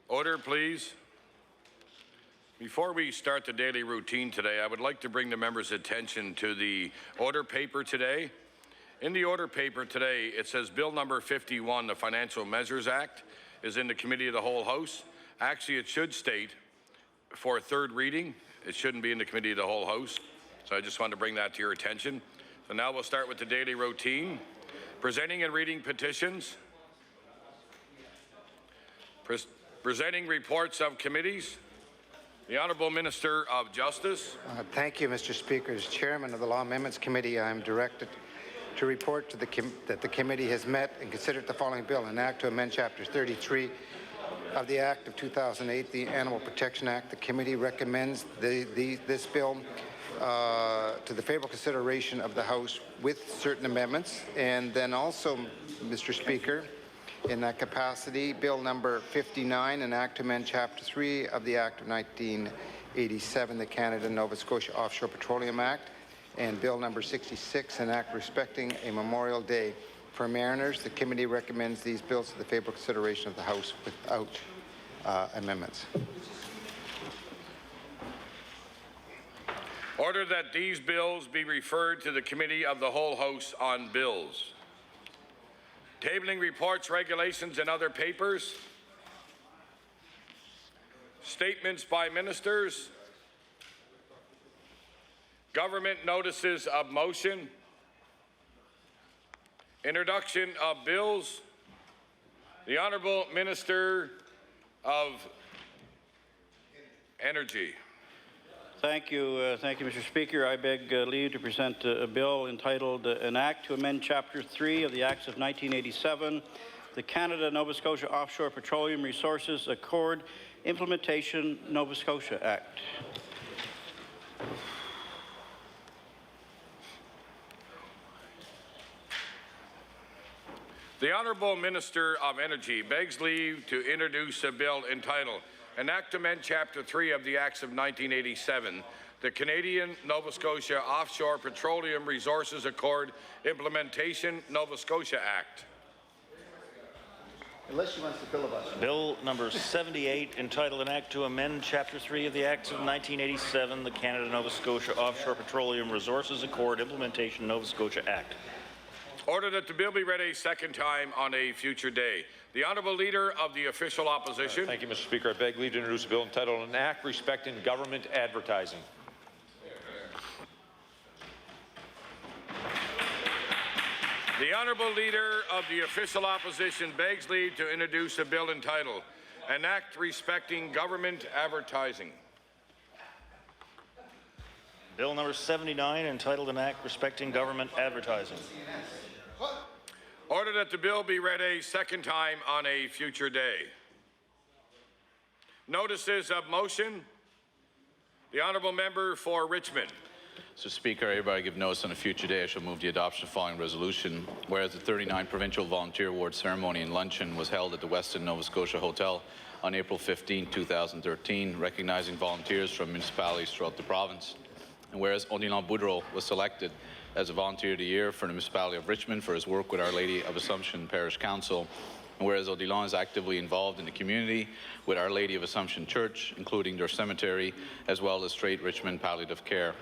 Order, please. Before we start the daily routine today, I would like to bring the members' attention to the order paper today. In the order paper today, it says Bill number 51, the Financial Measures Act, is in the Committee of the Whole House. Actually, it should state for third reading. It shouldn't be in the Committee of the Whole House. So I just wanted to bring that to your attention. So now we'll start with the daily routine. Presenting and reading petitions. Presenting reports of committees. The Honourable Minister of Justice. Thank you, Mr. Speaker. As Chairman of the Law Amendments Committee, I am directed to report to that the committee has met and considered the following bill, an act to amend Chapter 33 of the Act of 2008, the Animal Protection Act. The committee recommends this bill to the favourable consideration of the House with certain amendments. And then also, Mr. Speaker, in that capacity, Bill number 59, an act to amend Chapter 3 of the Act of 1987, the Canada-Nova Scotia Offshore Petroleum Act, and Bill number 66, an act respecting a Memorial Day for mariners. The committee recommends these bills to the favourable consideration of the House without amendments. Order that these bills be referred to the Committee of the Whole House on Bills. Tabling reports, regulations, and other papers. Statements by ministers. Government notices of motion. Introduction of bills. The Honourable Minister of Energy. Thank you, Mr. Speaker. I beg leave to present a bill entitled An Act to Amend Chapter 3 of the Acts of 1987, the Canada-Nova Scotia Offshore Petroleum Resources Accord Implementation Nova Scotia Act. The Honourable Minister of Energy begs leave to introduce a bill entitled An Act to Amend Chapter 3 of the Acts of 1987, the Canadian-Nova Scotia Offshore Petroleum Resources Accord Implementation Nova Scotia Act. Unless she wants to filibuster. Bill number 78, entitled An Act to Amend Chapter 3 of the Acts of 1987, the Canada-Nova Scotia Offshore Petroleum Resources Accord Implementation Nova Scotia Act. Order that the bill be read a second time on a future day. The Honourable Leader of the Official Opposition. Thank you, Mr. Speaker. I beg leave to introduce a bill entitled An Act Respecting Government Advertising. The Honourable Leader of the Official Opposition begs leave to introduce a bill entitled An Act Respecting Government Advertising. Bill number 79, entitled An Act Respecting Government Advertising. Order that the bill be read a second time on a future day. Notices of motion. The Honourable Member for Richmond. Mr. Speaker, I hereby give notice on a future day I shall move the adoption of the following resolution. Whereas the 39th Provincial Volunteer Award Ceremony and Luncheon was held at the Westin Nova Scotia Hotel on April 15, 2013, recognizing volunteers from municipalities throughout the province. And whereas Odilon Boudreau was selected as a Volunteer of the Year for the Municipality of Richmond for his work with Our Lady of Assumption Parish Council, and whereas Odilon is actively involved in the community with Our Lady of Assumption Church, including their cemetery, as well as Straight Richmond Palliative Care.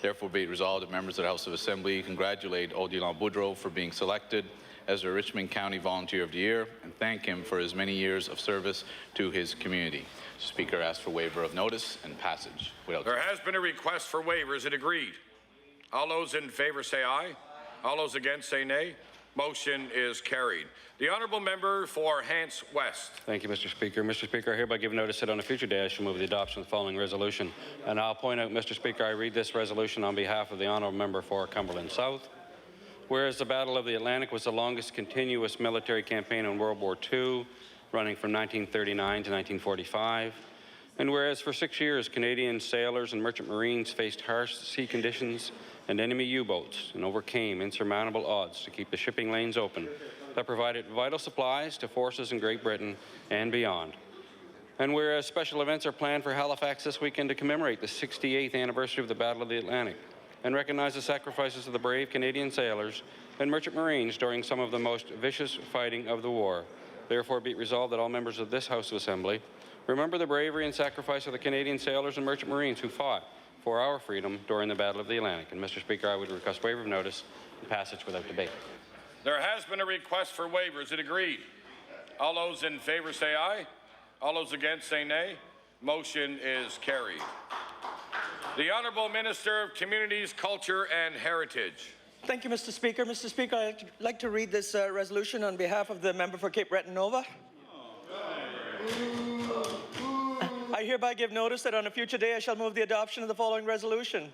Therefore be it resolved that members of the House of Assembly congratulate Odilon Boudreau for being selected as the Richmond County Volunteer of the Year and thank him for his many years of service to his community. Speaker asks for waiver of notice and passage. There has been a request for waiver. Is it agreed? All those in favour say aye. All those against say nay. Motion is carried. The Honourable Member for Hants West. Thank you, Mr. Speaker. Mr. Speaker, I hereby give notice that on a future day I shall move the adoption of the following resolution. And I'll point out, Mr. Speaker, I read this resolution on behalf of the Honourable Member for Cumberland South. Whereas the Battle of the Atlantic was the longest continuous military campaign in World War II, running from 1939 to 1945, and whereas for 6 years Canadian sailors and merchant marines faced harsh sea conditions and enemy U-boats and overcame insurmountable odds to keep the shipping lanes open that provided vital supplies to forces in Great Britain and beyond. And whereas special events are planned for Halifax this weekend to commemorate the 68th anniversary of the Battle of the Atlantic and recognize the sacrifices of the brave Canadian sailors and merchant marines during some of the most vicious fighting of the war. Therefore be it resolved that all members of this House of Assembly remember the bravery and sacrifice of the Canadian sailors and merchant marines who fought for our freedom during the Battle of the Atlantic. And Mr. Speaker, I would request waiver of notice and passage without debate. There has been a request for waiver. Is it agreed? All those in favour say aye. All those against say nay. Motion is carried. The Honourable Minister of Communities, Culture and Heritage. Thank you, Mr. Speaker. Mr. Speaker, I'd like to read this resolution on behalf of the member for Cape Breton Nova. I hereby give notice that on a future day I shall move the adoption of the following resolution.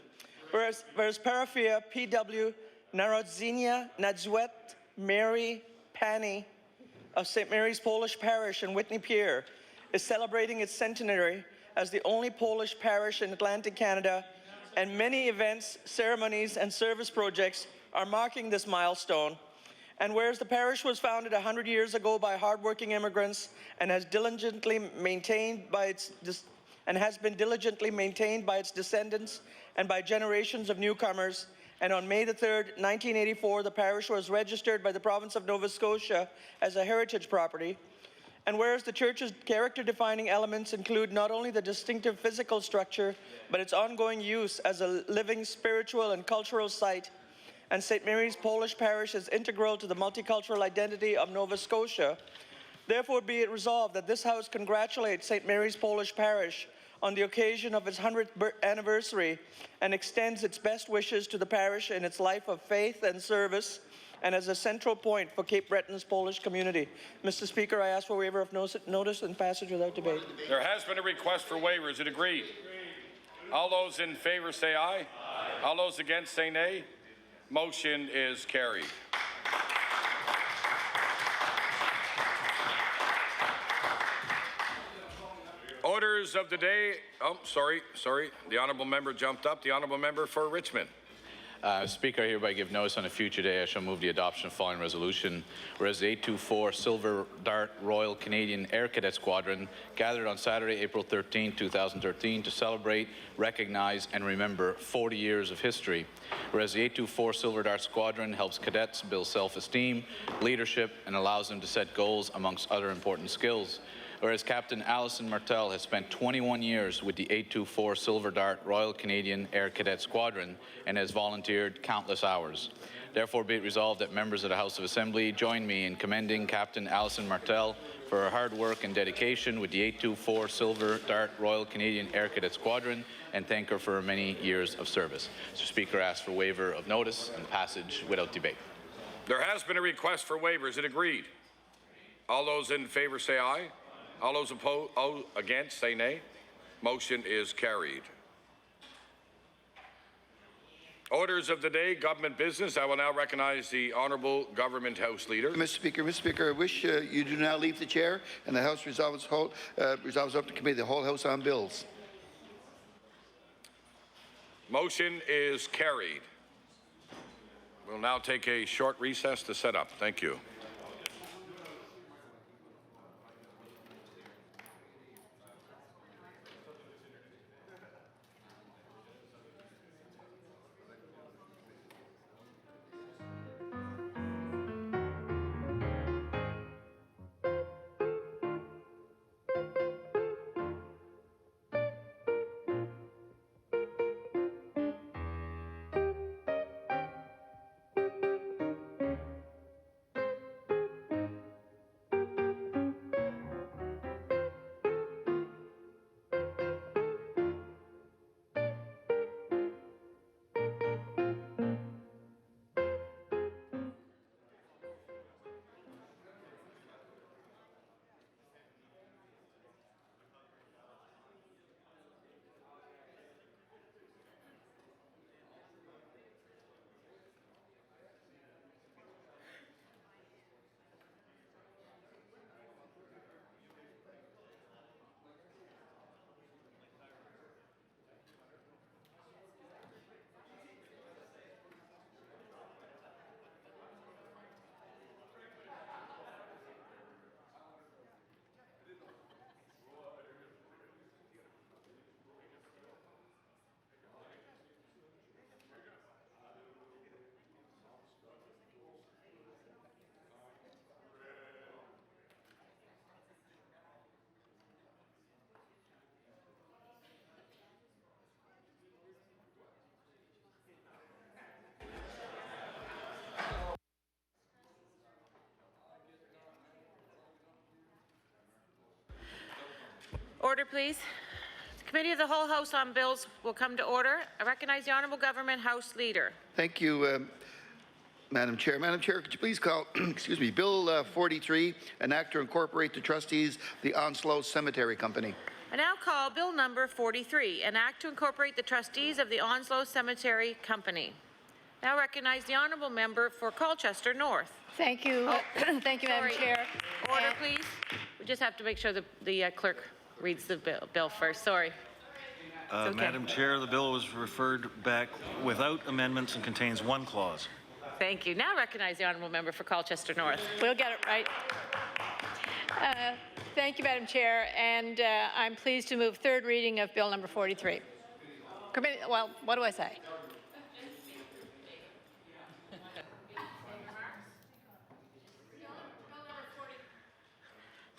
Whereas Paraphia P.W. Narodzenia Nadzwet Mary Pani of St. Mary's Polish Parish in Whitney Pier is celebrating its centenary as the only Polish parish in Atlantic Canada, and many events, ceremonies, and service projects are marking this milestone. And whereas the parish was founded 100 years ago by hardworking immigrants and has been diligently maintained by its descendants and by generations of newcomers, and on May the 3rd, 1984, the parish was registered by the province of Nova Scotia as a heritage property. And whereas the church's character-defining elements include not only the distinctive physical structure, but its ongoing use as a living spiritual and cultural site, and St. Mary's Polish Parish is integral to the multicultural identity of Nova Scotia, therefore be it resolved that this House congratulates St. Mary's Polish Parish on the occasion of its 100th anniversary and extends its best wishes to the parish in its life of faith and service, and as a central point for Cape Breton's Polish community. Mr. Speaker, I ask for waiver of notice and passage without debate. There has been a request for waiver. Is it agreed? All those in favour say aye. All those against say nay. Motion is carried. Orders of the day. Oh, sorry. The honourable member jumped up. The honourable member for Richmond. Speaker, I hereby give notice on a future day I shall move the adoption of the following resolution. Whereas the 824 Silver Dart Royal Canadian Air Cadet Squadron gathered on Saturday, April 13, 2013 to celebrate, recognize and remember 40 years of history. Whereas the 824 Silver Dart Squadron helps cadets build self-esteem, leadership and allows them to set goals amongst other important skills. Whereas Captain Alison Martel has spent 21 years with the 824 Silver Dart Royal Canadian Air Cadet Squadron and has volunteered countless hours. Therefore be it resolved that members of the House of Assembly join me in commending Captain Alison Martel for her hard work and dedication with the 824 Silver Dart Royal Canadian Air Cadet Squadron and thank her for her many years of service. Mr. Speaker, I ask for waiver of notice and passage without debate. There has been a request for waiver. Is it agreed? All those in favour say aye. All those against say nay. Motion is carried. Orders of the day, government business. I will now recognize the Honourable Government House Leader. Mr. Speaker, I wish you do not leave the chair and the House resolves up to committee the whole House on bills. Motion is carried. We'll now take a short recess to set up. Thank you. Order, please. The Committee of the Whole House on Bills will come to order. I recognize the Honourable Government House Leader. Thank you, Madam Chair. Madam Chair, could you please call, excuse me, Bill 43, an act to incorporate the trustees of the Onslow Cemetery Company. I now call Bill number 43, an act to incorporate the trustees of the Onslow Cemetery Company. Now recognize the Honourable Member for Colchester North. Thank you. Thank you, Madam Chair. Order, please. We just have to make sure the clerk reads the bill first. Sorry. Okay. Madam Chair, the bill was referred back without amendments and contains one clause. Thank you. Now recognize the Honourable Member for Colchester North. We'll get it right. Thank you, Madam Chair, and I'm pleased to move third reading of Bill number 43. Well, what do I say?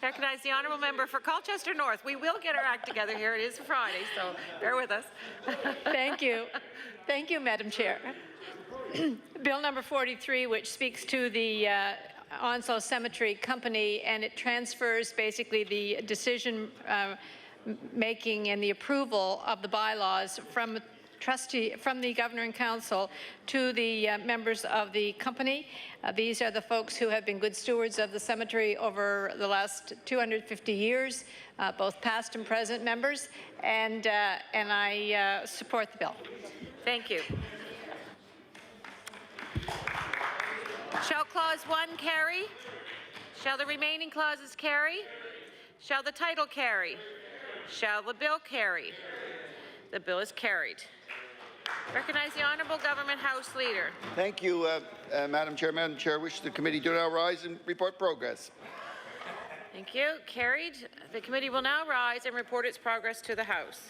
Recognize the Honourable Member for Colchester North. We will get our act together here. It is Friday, so bear with us. Thank you. Thank you, Madam Chair. Bill number 43, which speaks to the Onslow Cemetery Company, and it transfers basically the decision making and the approval of the bylaws from the Governor and Council to the members of the company. These are the folks who have been good stewards of the cemetery over the last 250 years, both past and present members, and I support the bill. Thank you. Shall Clause 1 carry? Shall the remaining clauses carry? Shall the title carry? Shall the bill carry? The bill is carried. Recognize the Honourable Government House Leader. Thank you, Madam Chair. Madam Chair, I wish the committee to now rise and report progress. Thank you. Carried. The committee will now rise and report its progress to the House.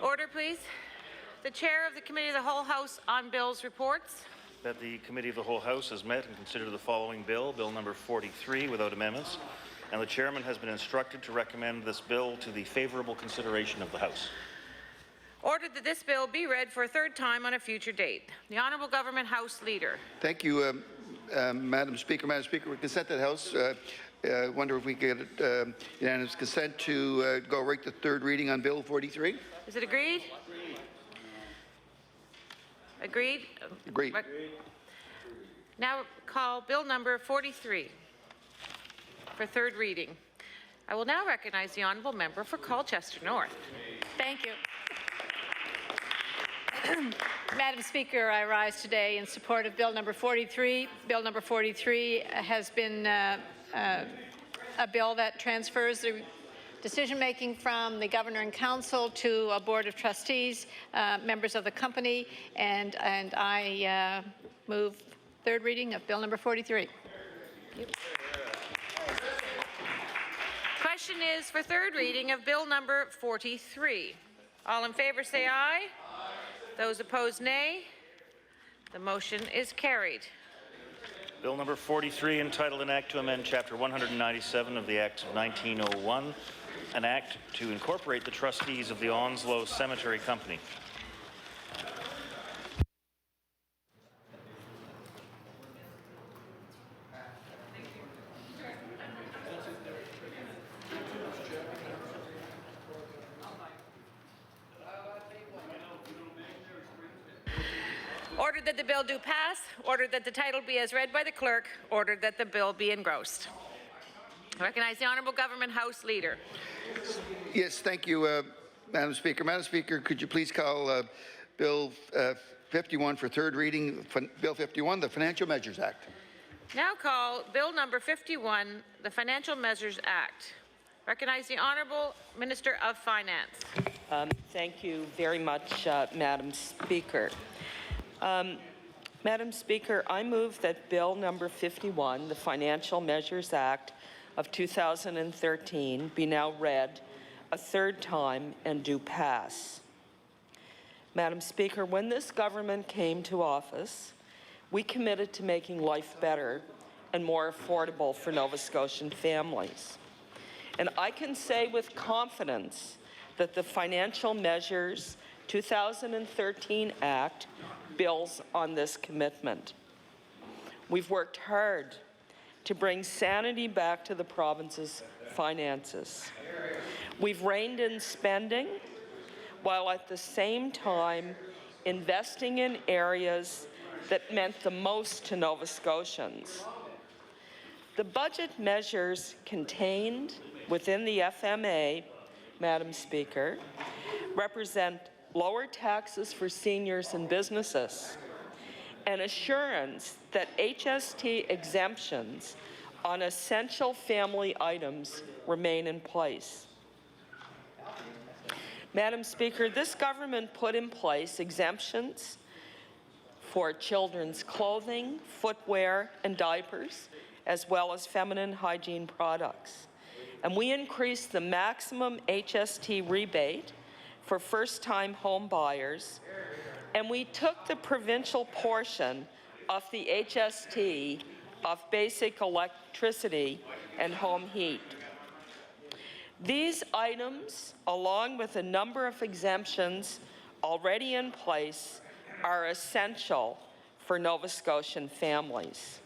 Order, please. The Chair of the Committee of the Whole House on Bills reports. That the Committee of the Whole House has met and considered the following bill, Bill number 43, without amendments, and the Chairman has been instructed to recommend this bill to the favourable consideration of the House. Ordered that this bill be read for a third time on a future date. The Honourable Government House Leader. Thank you, Madam Speaker. Madam Speaker, with consent of the House, I wonder if we could get unanimous consent to go right to third reading on Bill 43. Is it agreed? Agreed? Agreed. Now call Bill number 43 for third reading. I will now recognize the Honourable Member for Colchester North. Thank you. Madam Speaker, I rise today in support of Bill number 43. Bill number 43 has been a bill that transfers the decision-making from the Governor and Council to a Board of Trustees, members of the company, and I move third reading of Bill number 43. Question is for third reading of Bill number 43. All in favour say aye. Those opposed nay. The motion is carried. Bill number 43, entitled An Act to Amend Chapter 197 of the Acts of 1901, an act to incorporate the trustees of the Onslow Cemetery Company. Ordered that the bill do pass. Ordered that the title be as read by the clerk. Ordered that the bill be engrossed. I recognize the Honourable Government House Leader. Yes, thank you, Madam Speaker. Madam Speaker, could you please call Bill 51 for third reading, Bill 51, the Financial Measures Act. Now call Bill number 51, the Financial Measures Act. Recognize the Honourable Minister of Finance. Thank you very much, Madam Speaker. Madam Speaker, I move that Bill number 51, the Financial Measures Act of 2013, be now read a third time and do pass. Madam Speaker, when this government came to office, we committed to making life better and more affordable for Nova Scotian families. And I can say with confidence that the Financial Measures 2013 Act builds on this commitment. We've worked hard to bring sanity back to the province's finances. We've reined in spending while at the same time investing in areas that meant the most to Nova Scotians. The budget measures contained within the FMA, Madam Speaker, represent lower taxes for seniors and businesses, and assurance that HST exemptions on essential family items remain in place. Madam Speaker, this government put in place exemptions for children's clothing, footwear, and diapers, as well as feminine hygiene products. And we increased the maximum HST rebate for first-time home buyers, and we took the provincial portion of the HST of basic electricity and home heat. These items, along with a number of exemptions already in place, are essential for Nova Scotian families.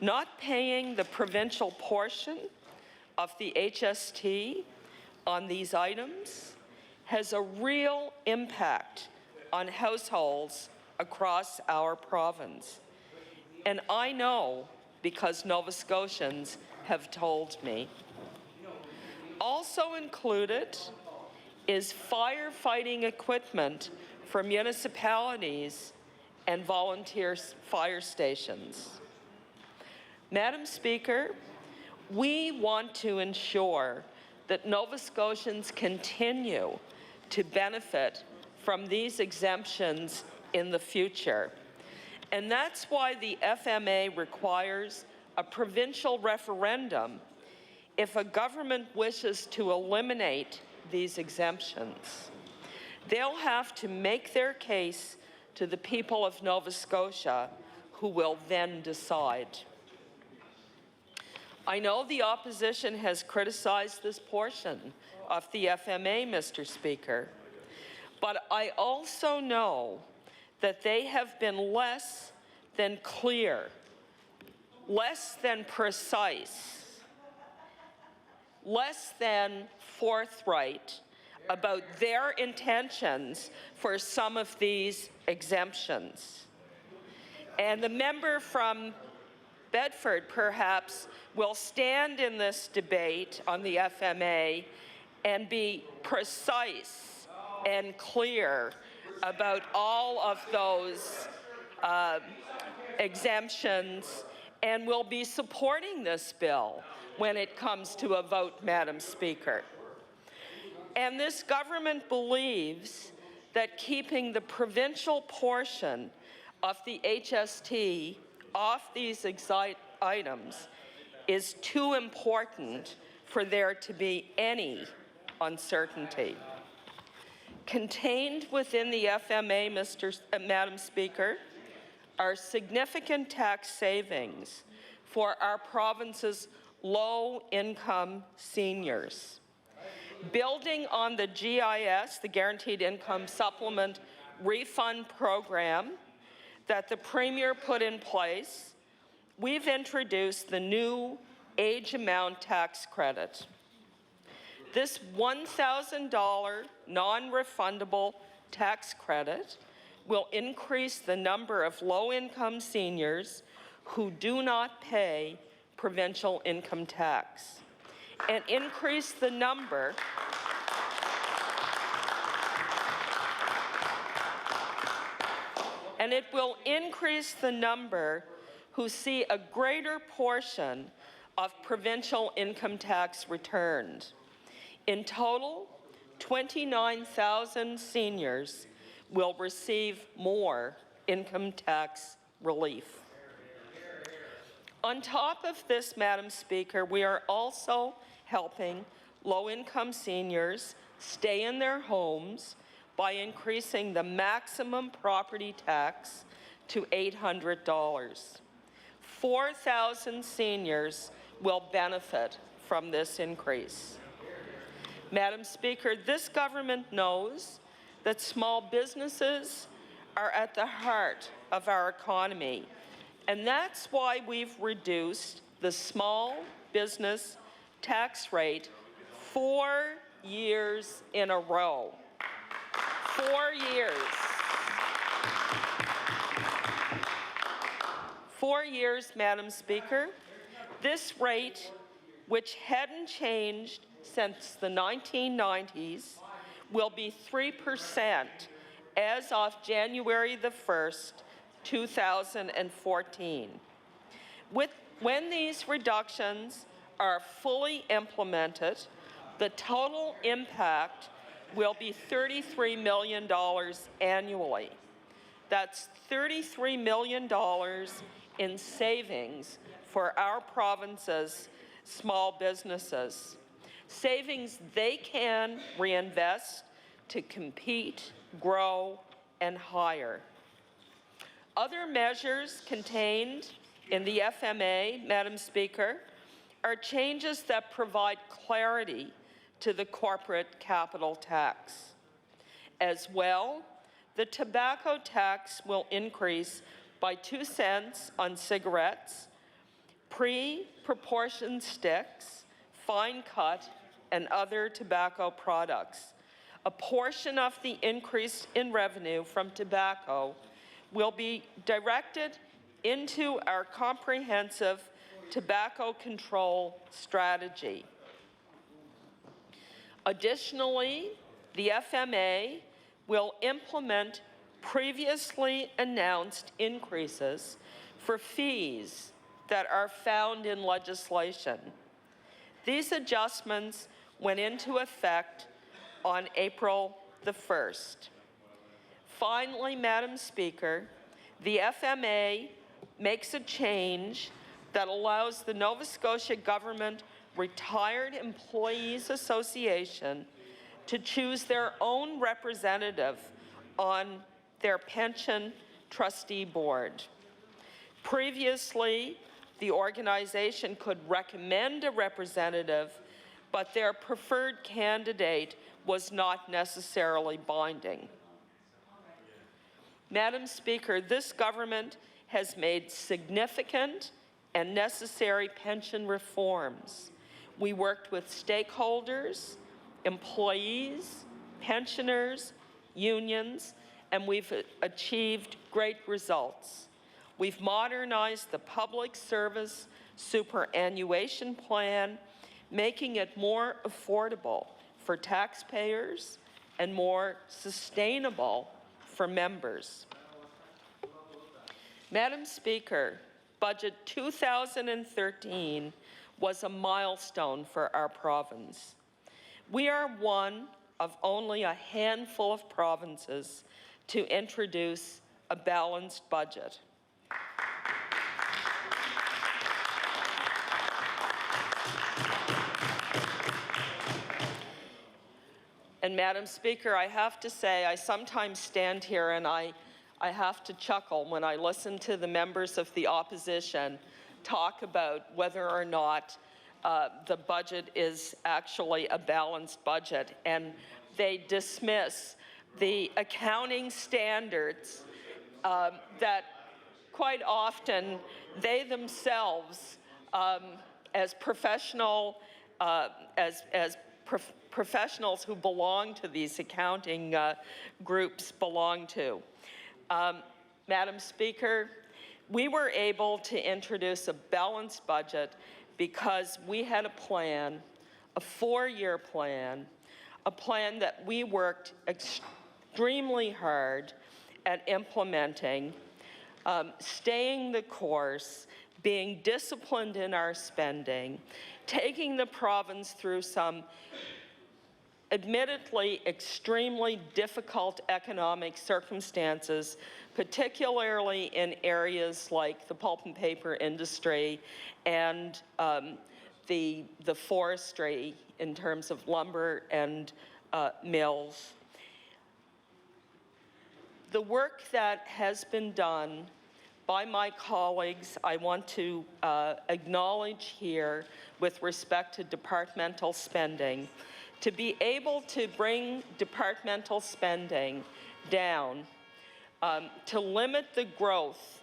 Not paying the provincial portion of the HST on these items has a real impact on households across our province. And I know because Nova Scotians have told me. Also included is firefighting equipment for municipalities and volunteer fire stations. Madam Speaker, we want to ensure that Nova Scotians continue to benefit from these exemptions in the future. And that's why the FMA requires a provincial referendum if a government wishes to eliminate these exemptions. They'll have to make their case to the people of Nova Scotia, who will then decide. I know the opposition has criticized this portion of the FMA, Mr. Speaker, but I also know that they have been less than clear, less than precise, less than forthright about their intentions for some of these exemptions. And the member from Bedford perhaps will stand in this debate on the FMA and be precise and clear about all of those exemptions, and will be supporting this bill when it comes to a vote, Madam Speaker. And this government believes that keeping the provincial portion of the HST off these items is too important for there to be any uncertainty. Contained within the FMA, Madam Speaker, are significant tax savings for our province's low-income seniors. Building on the GIS, the Guaranteed Income Supplement refund program that the Premier put in place, we've introduced the new age amount tax credit. This $1,000 non-refundable tax credit will increase the number of low-income seniors who do not pay provincial income tax and increase the number who see a greater portion of provincial income tax returned. In total, 29,000 seniors will receive more income tax relief. On top of this, Madam Speaker, we are also helping low-income seniors stay in their homes by increasing the maximum property tax to $800. 4,000 seniors will benefit from this increase. Madam Speaker, this government knows that small businesses are at the heart of our economy, and that's why we've reduced the small business tax rate 4 years in a row. 4 years. 4 years, Madam Speaker. This rate, which hadn't changed since the 1990s, will be 3% as of January the 1st, 2014. When these reductions are fully implemented, the total impact will be $33 million annually. That's $33 million in savings for our province's small businesses. Savings they can reinvest to compete, grow, and hire. Other measures contained in the FMA, Madam Speaker, are changes that provide clarity to the corporate capital tax. As well, the tobacco tax will increase by 2 cents on cigarettes, pre-proportioned sticks, fine cut, and other tobacco products. A portion of the increase in revenue from tobacco will be directed into our comprehensive tobacco control strategy. Additionally, the FMA will implement previously announced increases for fees that are found in legislation. These adjustments went into effect on April the 1st. Finally, Madam Speaker, the FMA makes a change that allows the Nova Scotia Government Retired Employees Association to choose their own representative on their pension trustee board. Previously, the organization could recommend a representative, but their preferred candidate was not necessarily binding. Madam Speaker, this government has made significant and necessary pension reforms. We worked with stakeholders, employees, pensioners, unions, and we've achieved great results. We've modernized the public service superannuation plan, making it more affordable for taxpayers and more sustainable for members. Madam Speaker, Budget 2013 was a milestone for our province. We are one of only a handful of provinces to introduce a balanced budget. And Madam Speaker, I have to say, I sometimes stand here and I have to chuckle when I listen to the members of the opposition talk about whether or not the budget is actually a balanced budget, and they dismiss the accounting standards that quite often they themselves, as professionals who belong to these accounting groups belong to. Madam Speaker, we were able to introduce a balanced budget because we had a plan, a 4-year plan, a plan that we worked extremely hard at implementing, staying the course, being disciplined in our spending, taking the province through some admittedly extremely difficult economic circumstances, particularly in areas like the pulp and paper industry and the forestry in terms of lumber and mills. The work that has been done by my colleagues, I want to acknowledge here with respect to departmental spending. To be able to bring departmental spending down, to limit the growth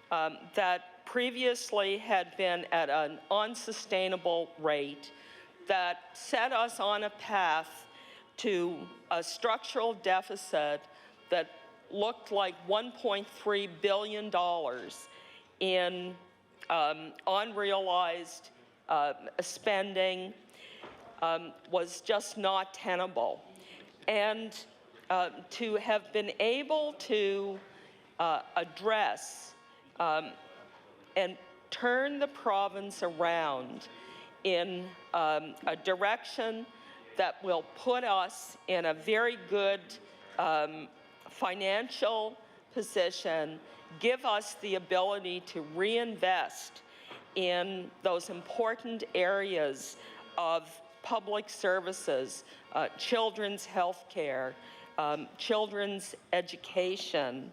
that previously had been at an unsustainable rate, that set us on a path to a structural deficit that looked like $1.3 billion in unrealized spending, was just not tenable. And to have been able to address and turn the province around in a direction that will put us in a very good financial position, give us the ability to reinvest in those important areas of public services, children's health care, children's education,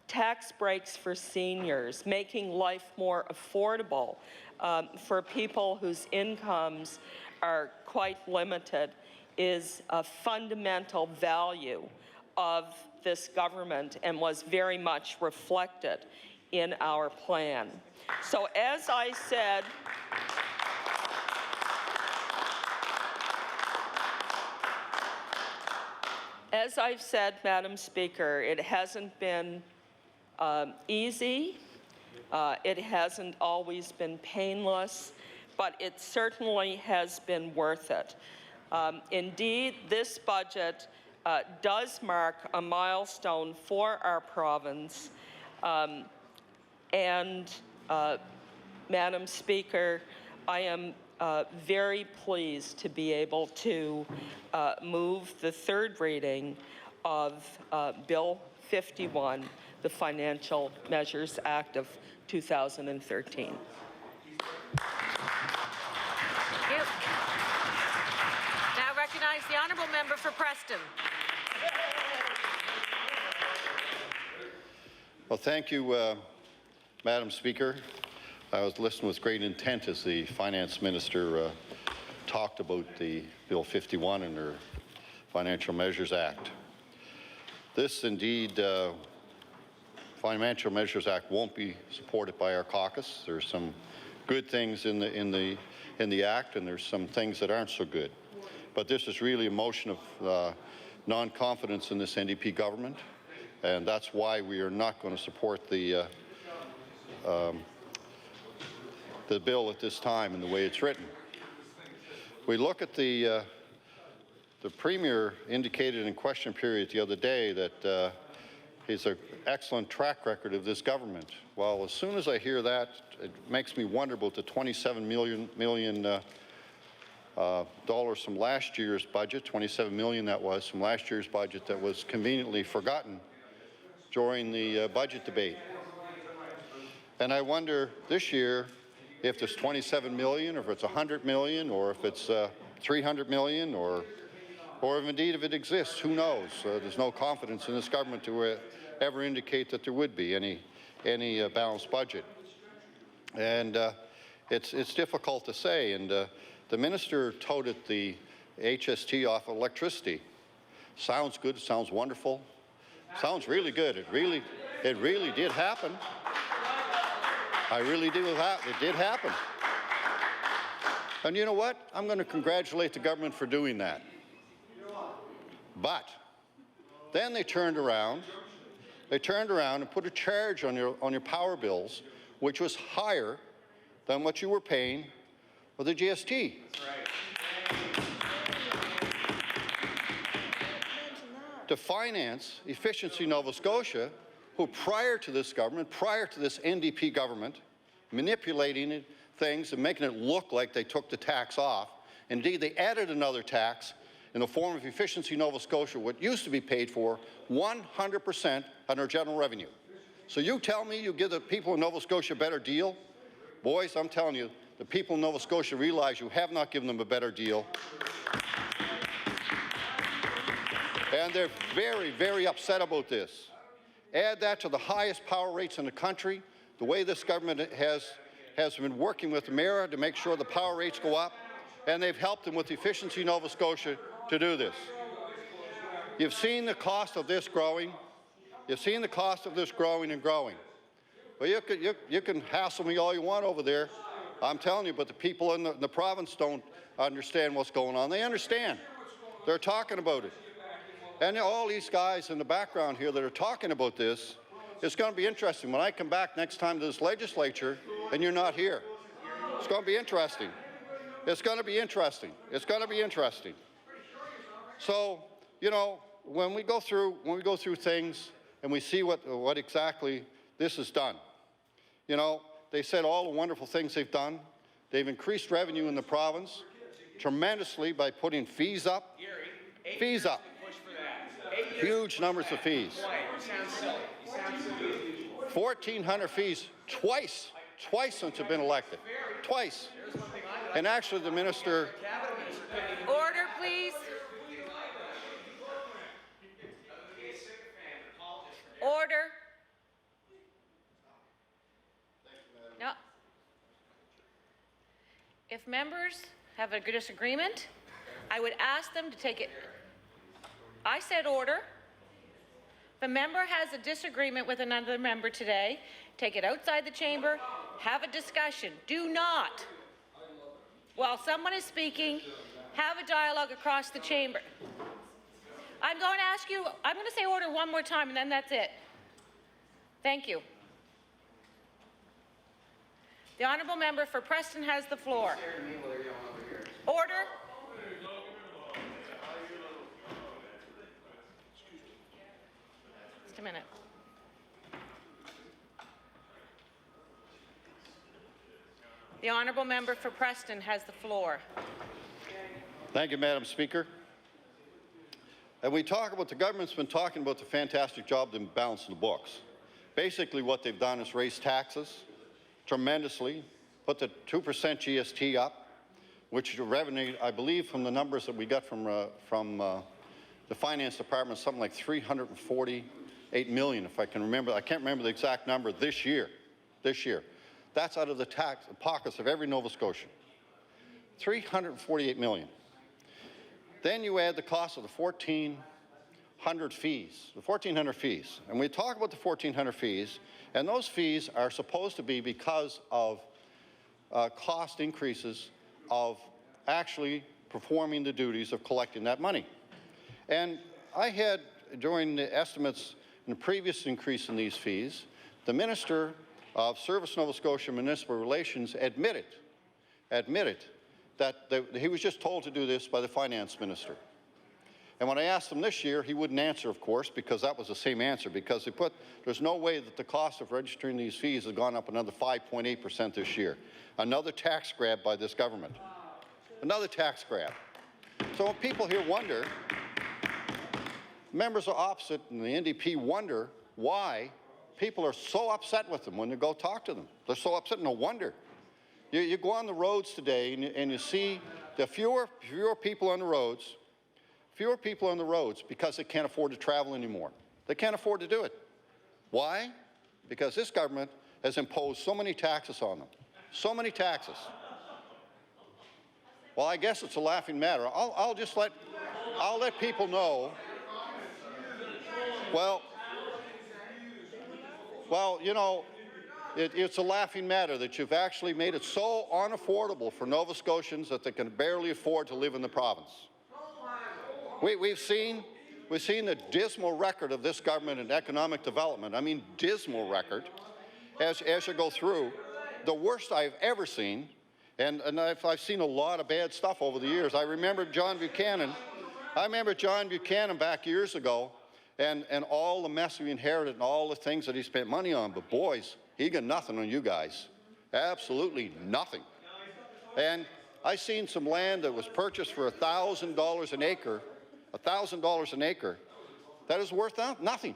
tax breaks for seniors, making life more affordable for people whose incomes are quite limited, is a fundamental value of this government and was very much reflected in our plan. So as I said, Madam Speaker, it hasn't been easy. It hasn't always been painless, but it certainly has been worth it. Indeed, this budget does mark a milestone for our province. Madam Speaker, I am very pleased to be able to move the third reading of Bill 51, the Financial Measures Act of 2013. Thank you. Now recognize the honourable member for Preston. Well, thank you, Madam Speaker. I was listening with great intent as the Finance Minister talked about the Bill 51 and her Financial Measures Act. This indeed, Financial Measures Act won't be supported by our caucus. There's some good things in the act, and there's some things that aren't so good. But this is really a motion of non-confidence in this NDP government, and that's why we are not going to support the bill at this time in the way it's written. We look at the Premier indicated in question period the other day that is an excellent track record of this government. Well, as soon as I hear that, it makes me wonder about the $27 million dollars from last year's budget, 27 million that was from last year's budget that was conveniently forgotten during the budget debate. And I wonder this year if there's 27 million, or if it's 100 million, or if it's 300 million, or if indeed if it exists, who knows? There's no confidence in this government to ever indicate that there would be any balanced budget. And it's difficult to say. And the minister touted the HST off electricity. Sounds good, sounds wonderful, sounds really good. It really did happen. It did happen. And you know what? I'm going to congratulate the government for doing that. But then they turned around and put a charge on your power bills, which was higher than what you were paying for the GST. That's right. To finance Efficiency Nova Scotia, who prior to this government, prior to this NDP government, manipulating things and making it look like they took the tax off. Indeed, they added another tax in the form of Efficiency Nova Scotia, what used to be paid for 100% on our general revenue. So you tell me you give the people in Nova Scotia a better deal? Boys, I'm telling you, the people in Nova Scotia realize you have not given them a better deal. And they're very, very upset about this. Add that to the highest power rates in the country, the way this government has been working with the mayor to make sure the power rates go up, and they've helped them with Efficiency Nova Scotia to do this. You've seen the cost of this growing. You've seen the cost of this growing and growing. Well, you can hassle me all you want over there. I'm telling you, but the people in the province don't understand what's going on. They understand. They're talking about it. And all these guys in the background here that are talking about this, it's going to be interesting. When I come back next time to this legislature and you're not here, it's going to be interesting. It's going to be interesting. It's going to be interesting. So, you know, when we go through things and we see what exactly this has done, you know, they said all the wonderful things they've done. They've increased revenue in the province tremendously by putting fees up. Fees up. Huge numbers of fees. 1,400 fees twice since I've been elected. Twice. And actually the minister... Order, please. Order. No. If members have a disagreement, I would ask them to take it. I said order. If a member has a disagreement with another member today, take it outside the chamber, have a discussion. Do not, while someone is speaking, have a dialogue across the chamber. I'm going to ask you, I'm going to say order one more time and then that's it. Thank you. The honourable member for Preston has the floor. Order. Just a minute. The honourable member for Preston has the floor. Thank you, Madam Speaker. And we talk about, the government's been talking about the fantastic job they've balanced the books. Basically what they've done is raise taxes tremendously, put the 2% GST up, which the revenue, I believe from the numbers that we got from the Finance Department, something like $348 million, if I can remember. I can't remember the exact number this year. That's out of the pockets of every Nova Scotian. $348 million. Then you add the cost of the 1,400 fees, And we talk about the 1,400 fees, and those fees are supposed to be because of cost increases of actually performing the duties of collecting that money. And I had, during the estimates in the previous increase in these fees, the Minister of Service Nova Scotia Municipal Relations admitted that he was just told to do this by the Finance Minister. And when I asked him this year, he wouldn't answer, of course, because that was the same answer, because there's no way that the cost of registering these fees has gone up another 5.8% this year. Another tax grab by this government. Another tax grab. So when people here wonder, members of opposite and the NDP wonder why people are so upset with them when they go talk to them. They're so upset, no wonder. You go on the roads today and you see the fewer people on the roads, because they can't afford to travel anymore. They can't afford to do it. Why? Because this government has imposed so many taxes on them. So many taxes. Well, I guess it's a laughing matter. I'll let people know. Well, you know, it's a laughing matter that you've actually made it so unaffordable for Nova Scotians that they can barely afford to live in the province. We've seen the dismal record of this government in economic development. I mean, dismal record. As you go through, the worst I've ever seen. And I've seen a lot of bad stuff over the years. I remember John Buchanan back years ago, and all the mess we inherited and all the things that he spent money on. But boys, he got nothing on you guys. Absolutely nothing. And I seen some land that was purchased for $1,000 an acre, $1,000 an acre, that is worth nothing.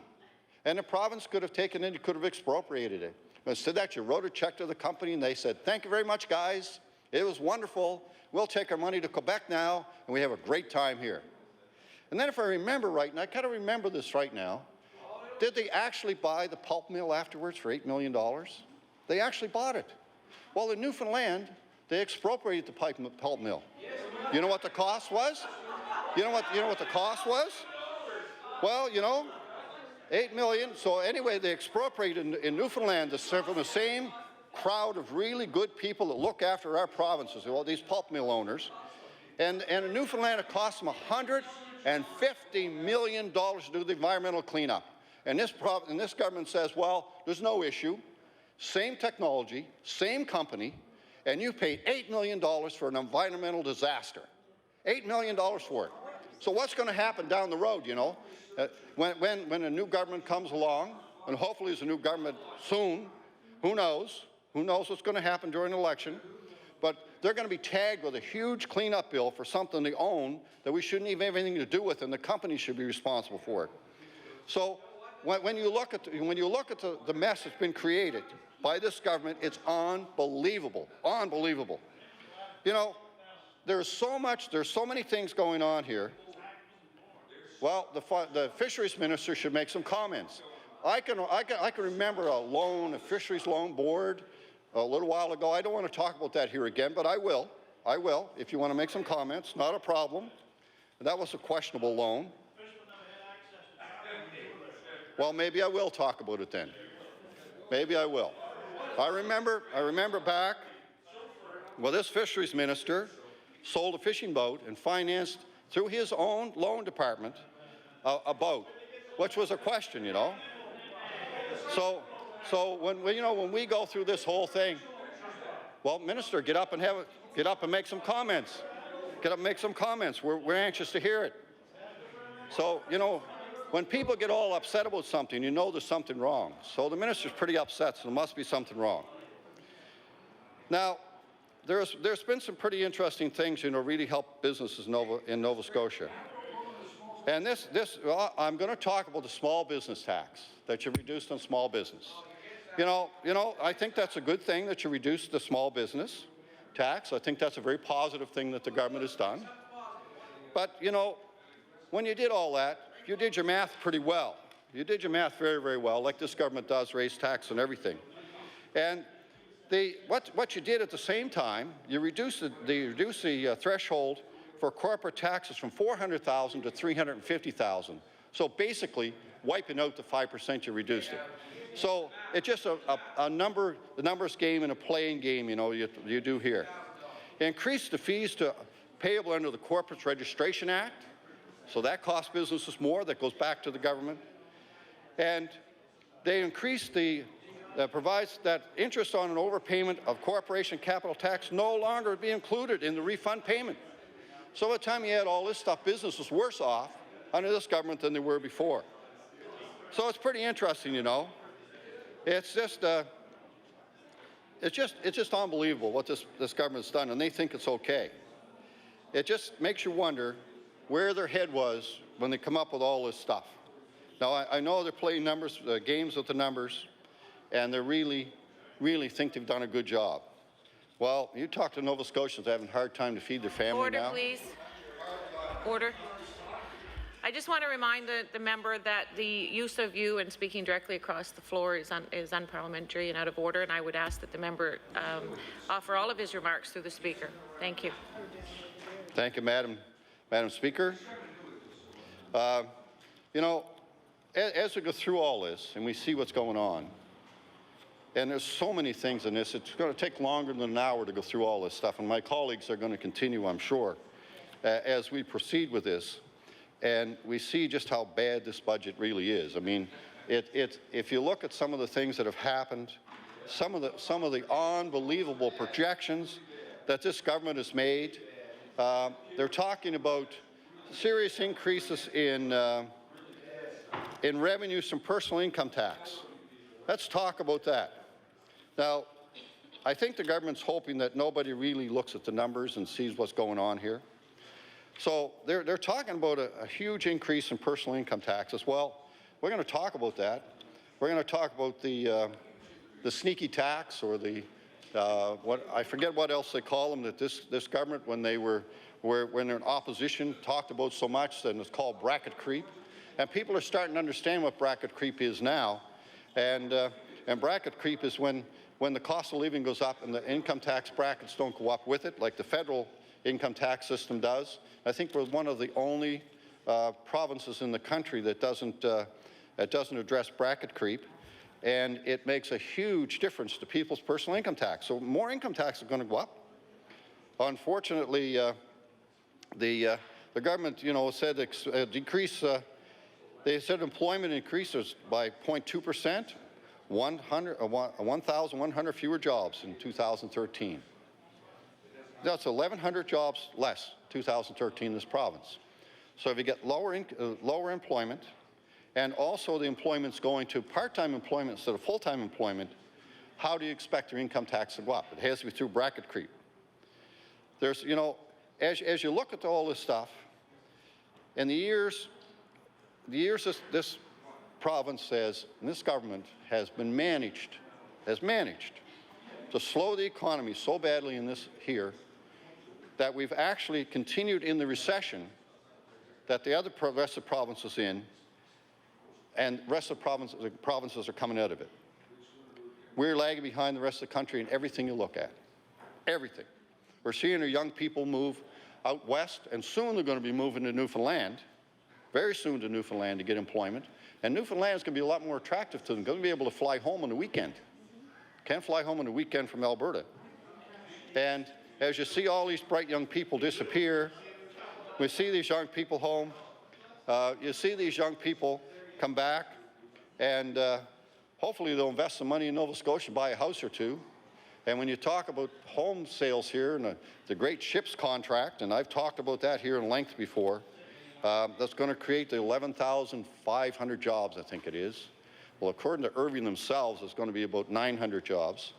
And the province could have taken it, could have expropriated it. Instead of that, you wrote a check to the company and they said, thank you very much, guys. It was wonderful. We'll take our money to Quebec now, and we have a great time here. And then if I remember right, and I kind of remember this right now, did they actually buy the pulp mill afterwards for $8 million? They actually bought it. Well, in Newfoundland, they expropriated the pulp mill. You know what the cost was? You know what the cost was? Well, you know, $8 million. So anyway, they expropriated in Newfoundland from the same crowd of really good people that look after our provinces, all these pulp mill owners. And in Newfoundland, it cost them $150 million to do the environmental cleanup. And this government says, well, there's no issue. Same technology, same company, and you paid $8 million for an environmental disaster. $8 million for it. So what's going to happen down the road, you know? When a new government comes along, and hopefully there's a new government soon, who knows? Who knows what's going to happen during the election? But they're going to be tagged with a huge cleanup bill for something they own that we shouldn't even have anything to do with, and the company should be responsible for it. So when you look at the mess that's been created by this government, it's unbelievable, unbelievable. You know, there's so many things going on here. Well, the fisheries minister should make some comments. I can remember a fisheries loan board a little while ago. I don't want to talk about that here again, but I will. If you want to make some comments, not a problem. That was a questionable loan. Well, maybe I will talk about it then. Maybe I will. I remember back, well, this fisheries minister sold a fishing boat and financed through his own loan department a boat, which was a question, you know. So when we go through this whole thing, well, minister, get up and make some comments. Get up and make some comments. We're anxious to hear it. So, you know, when people get all upset about something, you know there's something wrong. So the minister's pretty upset, so there must be something wrong. Now, there's been some pretty interesting things, you know, really help businesses in Nova Scotia. And well, I'm going to talk about the small business tax that you reduced on small business. You know, I think that's a good thing that you reduced the small business tax. I think that's a very positive thing that the government has done. But, you know, when you did all that, you did your math pretty well. You did your math very, very well, like this government does, raise tax and everything. And what you did at the same time, you reduced the threshold for corporate taxes from $400,000 to $350,000. So basically, wiping out the 5% you reduced it. So it's just a numbers game and a playing game, you know, you do here. Increase the fees payable under the Corporate Registration Act. So that costs businesses more. That goes back to the government. And they increase provides that interest on an overpayment of corporation capital tax no longer be included in the refund payment. So by the time you add all this stuff, business is worse off under this government than they were before. So it's pretty interesting, you know. It's just unbelievable what this government's done, and they think it's okay. It just makes you wonder where their head was when they come up with all this stuff. Now, I know they're playing games with the numbers, and they really think they've done a good job. Well, you talk to Nova Scotians having a hard time to feed their family now. Order, please. Order. I just want to remind the member that the use of you and speaking directly across the floor is unparliamentary and out of order, and I would ask that the member offer all of his remarks through the Speaker. Thank you. Thank you, Madam Speaker. You know, as we go through all this and we see what's going on, and there's so many things in this, it's going to take longer than an hour to go through all this stuff, and my colleagues are going to continue, I'm sure, as we proceed with this, and we see just how bad this budget really is. I mean, if you look at some of the things that have happened, some of the unbelievable projections that this government has made, they're talking about serious increases in revenues from personal income tax. Let's talk about that. Now, I think the government's hoping that nobody really looks at the numbers and sees what's going on here. So they're talking about a huge increase in personal income taxes. Well, we're going to talk about that. We're going to talk about the sneaky tax, or the I forget what else they call them, that this government, when they're in opposition, talked about so much, and it's called bracket creep. And people are starting to understand what bracket creep is now. And bracket creep is when the cost of living goes up and the income tax brackets don't go up with it, like the federal income tax system does. I think we're one of the only provinces in the country that doesn't address bracket creep, and it makes a huge difference to people's personal income tax. So more income tax is going to go up. Unfortunately, the government, you know, said decrease. They said employment increases by 0.2%, 1,100 fewer jobs in 2013. That's 1,100 jobs less 2013 in this province. So if you get lower employment, and also the employment's going to part-time employment instead of full-time employment, how do you expect your income tax to go up? It has to be through bracket creep. There's, you know, as you look at all this stuff, in the years this province says, and this government has managed to slow the economy so badly in this here that we've actually continued in the recession that the rest of the province is in, and the rest of the provinces are coming out of it. We're lagging behind the rest of the country in everything you look at. Everything. We're seeing our young people move out west, and soon they're going to be moving to Newfoundland, very soon to Newfoundland to get employment. And Newfoundland is going to be a lot more attractive to them. Going to be able to fly home on the weekend. Can't fly home on the weekend from Alberta. And as you see all these bright young people disappear, we see these young people home. You see these young people come back, and hopefully they'll invest some money in Nova Scotia, buy a house or two. And when you talk about home sales here and the great ships contract, and I've talked about that here in length before, that's going to create the 11,500 jobs, I think it is. Well, according to Irving themselves, it's going to be about 900 jobs.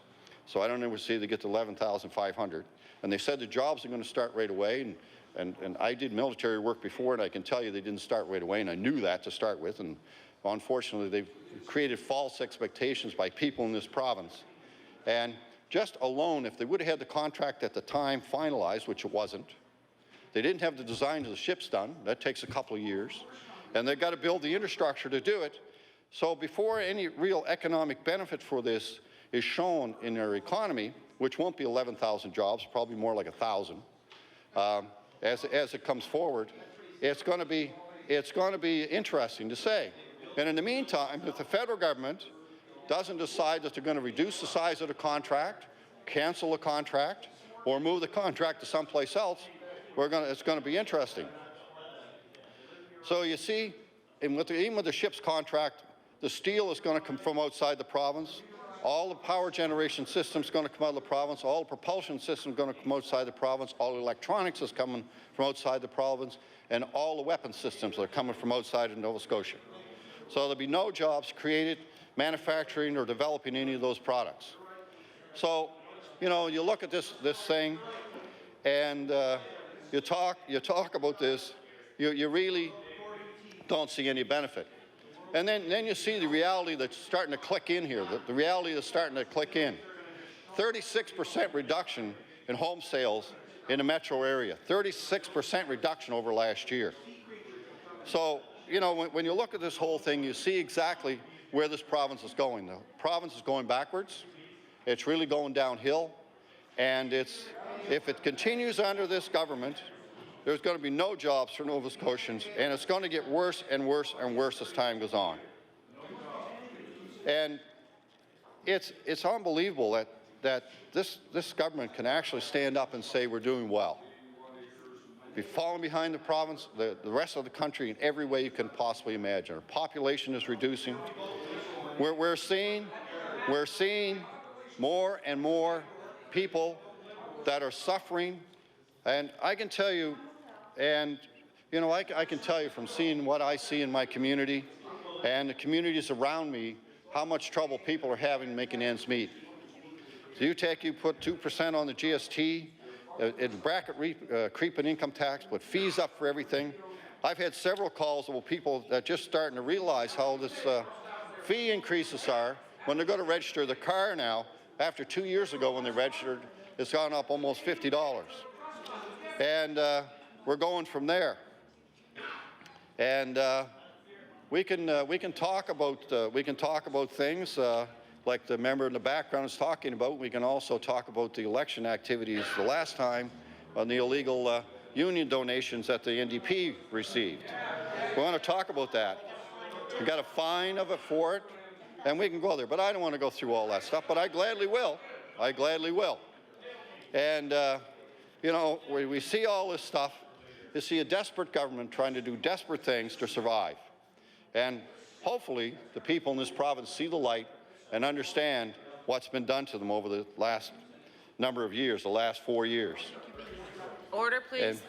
So I don't ever see they get to 11,500. And they said the jobs are going to start right away. And I did military work before, and I can tell you they didn't start right away, and I knew that to start with. And unfortunately, they've created false expectations by people in this province. And just alone, if they would have had the contract at the time finalized, which it wasn't, they didn't have the design of the ships done. That takes a couple of years. And they've got to build the infrastructure to do it. So before any real economic benefit for this is shown in their economy, which won't be 11,000 jobs, probably more like 1,000, as it comes forward, it's going to be interesting to say. And in the meantime, if the federal government doesn't decide that they're going to reduce the size of the contract, cancel the contract, or move the contract to someplace else, it's going to be interesting. So you see, even with the ship's contract, the steel is going to come from outside the province. All the power generation systems going to come out of the province. All the propulsion systems going to come outside the province. All the electronics is coming from outside the province, and all the weapon systems are coming from outside of Nova Scotia. So there'll be no jobs created manufacturing or developing any of those products. So, you know, you look at this thing, and you talk about this, you really don't see any benefit. And then you see the reality that's starting to click in here, the reality that's starting to click in. 36% reduction in home sales in the metro area, 36% reduction over last year. So, you know, when you look at this whole thing, you see exactly where this province is going. The province is going backwards. It's really going downhill. And if it continues under this government, there's going to be no jobs for Nova Scotians, and it's going to get worse and worse and worse as time goes on. And it's unbelievable that this government can actually stand up and say we're doing well. We've fallen behind the province, the rest of the country in every way you can possibly imagine. Our population is reducing. We're seeing more and more people that are suffering, and I can tell you, and you know, I can tell you from seeing what I see in my community and the communities around me, how much trouble people are having making ends meet. So you put 2% on the GST, it bracket creeping income tax, put fees up for everything. I've had several calls with people that just starting to realize how this fee increases are when they go to register the car now. After 2 years ago when they registered, it's gone up almost $50. And we're going from there. And we can talk about things like the member in the background is talking about. We can also talk about the election activities the last time on the illegal union donations that the NDP received. We want to talk about that. We got a fine of it for it, and we can go there. But I don't want to go through all that stuff. But I gladly will. I gladly will. And you know, we see all this stuff. You see a desperate government trying to do desperate things to survive. And hopefully the people in this province see the light and understand what's been done to them over the last number of years, the last 4 years. Order, please.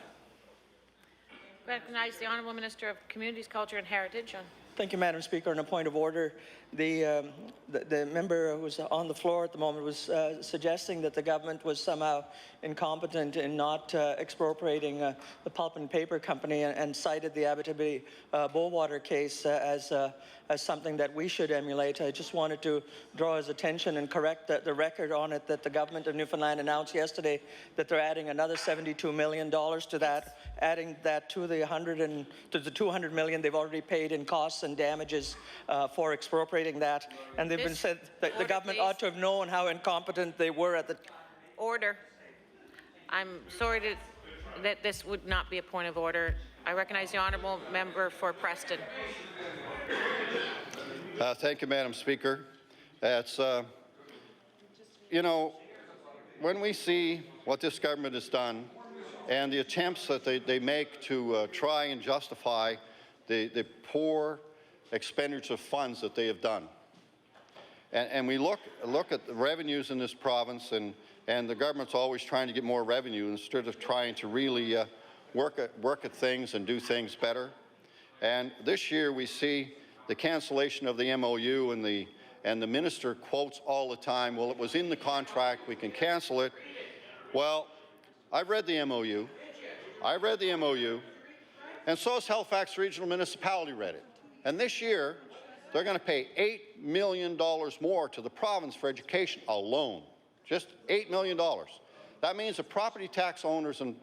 Recognize the Honourable Minister of Communities, Culture and Heritage. Thank you, Madam Speaker. On a point of order, the member who was on the floor at the moment was suggesting that the government was somehow incompetent in not expropriating the pulp and paper company, and cited the Abitibi-Bullwater case as something that we should emulate. I just wanted to draw his attention and correct the record on it, that the government of Newfoundland announced yesterday that they're adding another $72 million to that, adding that to the $200 million they've already paid in costs and damages for expropriating that. And they've been said that the government ought to have known how incompetent they were at the order. I'm sorry that this would not be a point of order. I recognize the honourable member for Preston. Thank you, Madam Speaker. It's, you know, when we see what this government has done and the attempts that they make to try and justify the poor expenditure of funds that they have done, and we look at the revenues in this province, and the government's always trying to get more revenue instead of trying to really work at things and do things better. And this year we see the cancellation of the MOU, and the minister quotes all the time, well, it was in the contract, we can cancel it. Well, I've read the MOU. And so has Halifax Regional Municipality read it. And this year, they're going to pay $8 million more to the province for education alone. Just $8 million. That means the property tax owners and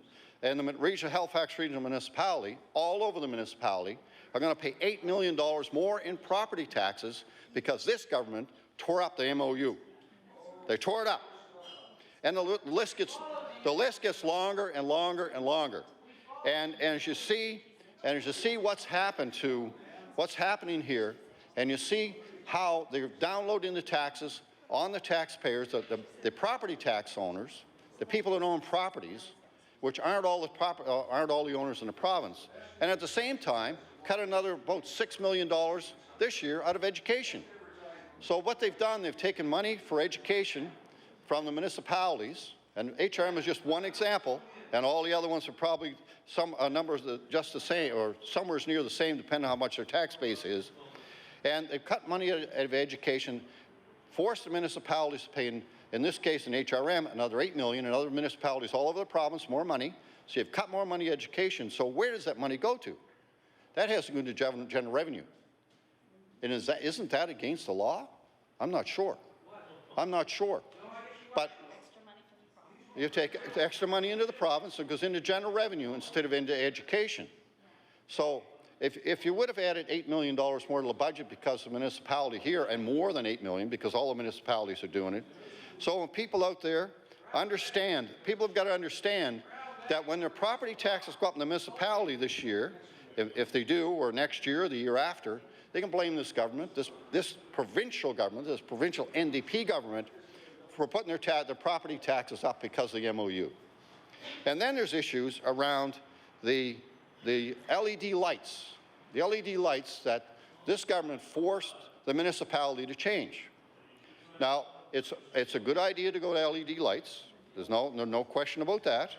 the Halifax Regional Municipality, all over the municipality, are going to pay $8 million more in property taxes because this government tore up the MOU. They tore it up. And the list gets longer and longer and longer. And as you see what's happening here, and you see how they're downloading the taxes on the taxpayers, the property tax owners, the people that own properties, which aren't all the owners in the province, and at the same time cut another about $6 million this year out of education. So what they've done, they've taken money for education from the municipalities, and HRM is just one example, and all the other ones are probably some numbers that just the same, or somewhere near the same, depending on how much their tax base is. And they've cut money out of education, forced the municipalities to pay, in this case in HRM, another $8 million, and other municipalities all over the province, more money. So you've cut more money education. So where does that money go to? That has to go to general revenue. And isn't that against the law? I'm not sure. I'm not sure. But you take extra money into the province, it goes into general revenue instead of into education. So if you would have added $8 million more to the budget because the municipality here, and more than $8 million because all the municipalities are doing it. So when people out there understand, people have got to understand that when their property taxes go up in the municipality this year, if they do, or next year or the year after, they can blame this government, this provincial government, this provincial NDP government, for putting their property taxes up because of the MOU. And then there's issues around the LED lights. The LED lights that this government forced the municipality to change. Now, it's a good idea to go to LED lights. There's no question about that.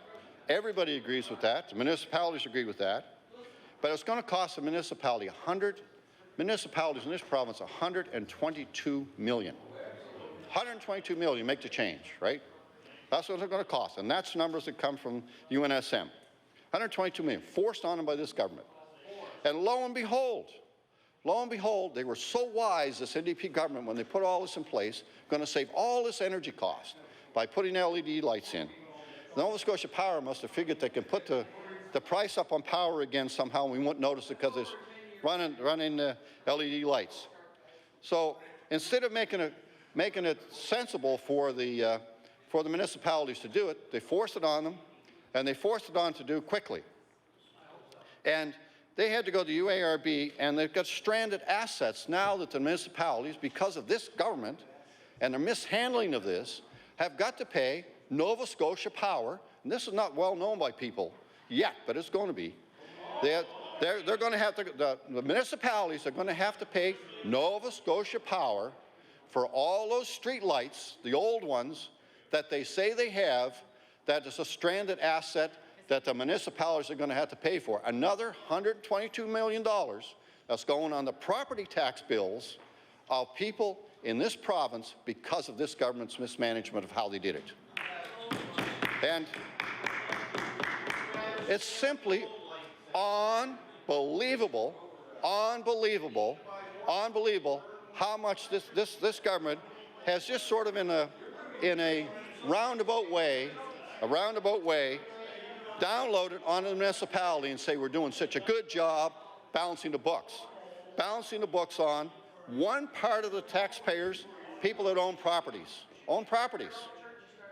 Everybody agrees with that. The municipalities agree with that. But it's going to cost the municipality municipalities in this province $122 million. $122 million make the change, right? That's what it's going to cost. And that's numbers that come from UNSM. $122 million, forced on them by this government. And lo and behold, they were so wise, this NDP government, when they put all this in place, going to save all this energy cost by putting LED lights in. Nova Scotia Power must have figured they can put the price up on power again somehow, and we won't notice it because it's running LED lights. So instead of making it sensible for the municipalities to do it, they forced it on them, and they forced it on to do quickly. And they had to go to UARB, and they've got stranded assets now that the municipalities, because of this government and their mishandling of this, have got to pay Nova Scotia Power, and this is not well known by people yet, but it's going to be. They're going to have to, the municipalities are going to have to pay Nova Scotia Power for all those street lights, the old ones, that they say they have, that is a stranded asset that the municipalities are going to have to pay for. Another $122 million that's going on the property tax bills of people in this province because of this government's mismanagement of how they did it. And it's simply unbelievable how much this government has just sort of in a roundabout way, download it on the municipality and say we're doing such a good job balancing the books. Balancing the books on one part of the taxpayers, people that own properties.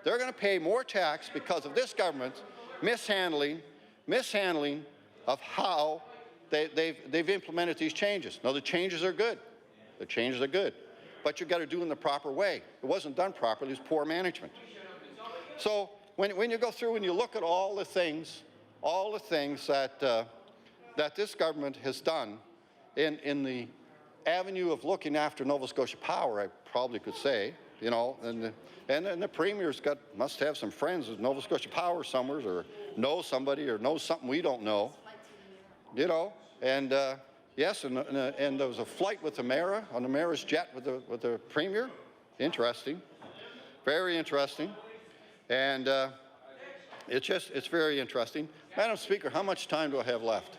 They're going to pay more tax because of this government's mishandling of how they've implemented these changes. Now, the changes are good. But you've got to do it in the proper way. It wasn't done properly. It was poor management. So when you go through and you look at all the things that this government has done in the avenue of looking after Nova Scotia Power, I probably could say, you know, and the Premier's must have some friends with Nova Scotia Power somewhere, or knows somebody, or knows something we don't know, you know, and yes, and there was a flight with the mayor, on the mayor's jet with the Premier. Interesting, very interesting, and it's very interesting. Madam Speaker, how much time do I have left?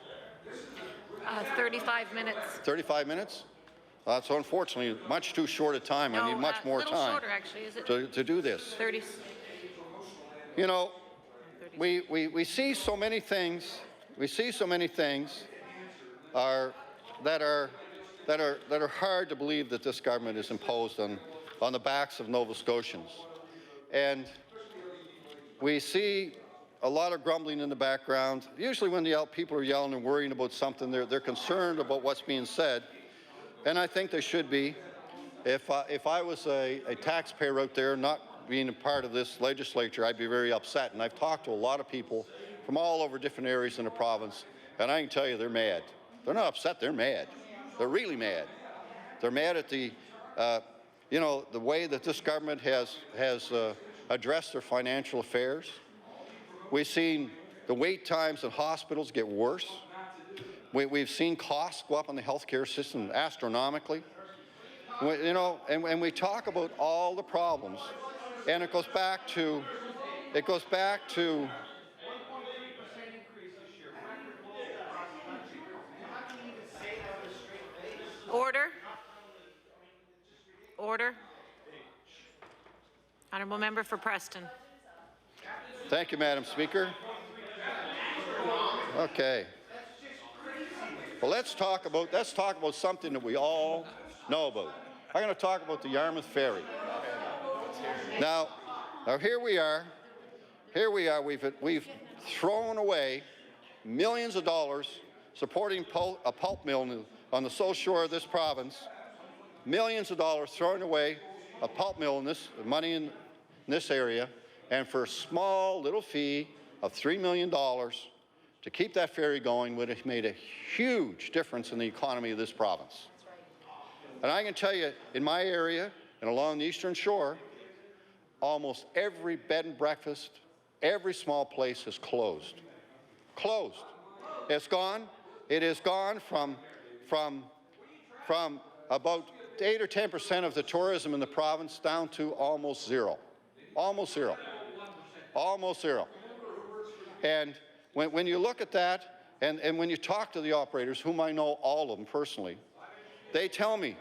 35 minutes. 35 minutes? So unfortunately, much too short a time. I need much more time. A little shorter, actually, is it? To do this. 30. You know, we see so many things. We see so many things that are hard to believe that this government is imposed on the backs of Nova Scotians, and we see a lot of grumbling in the background. Usually, when people are yelling and worrying about something, they're concerned about what's being said, and I think they should be. If I was a taxpayer out there, not being a part of this legislature, I'd be very upset. And I've talked to a lot of people from all over different areas in the province, and I can tell you they're mad. They're not upset, they're mad. They're really mad. They're mad at the you know, the way that this government has addressed their financial affairs. We've seen the wait times in hospitals get worse. We've seen costs go up in the healthcare system astronomically. You know, and we talk about all the problems, and it goes back to Order. Order. Honourable member for Preston. Thank you, Madam Speaker. Okay. Well, let's talk about something that we all know about. I'm going to talk about the Yarmouth Ferry. Now here we are. We've thrown away millions of dollars supporting a pulp mill on the south shore of this province. Millions of dollars thrown away a pulp mill in money in this area, and for a small little fee of $3 million to keep that ferry going would have made a huge difference in the economy of this province. And I can tell you, in my area and along the eastern shore, almost every bed and breakfast, every small place is closed. Closed. It's gone. It has gone from about 8 or 10% of the tourism in the province down to almost zero. Almost zero. Almost zero. And when you look at that, and when you talk to the operators, whom I know all of them personally, they tell me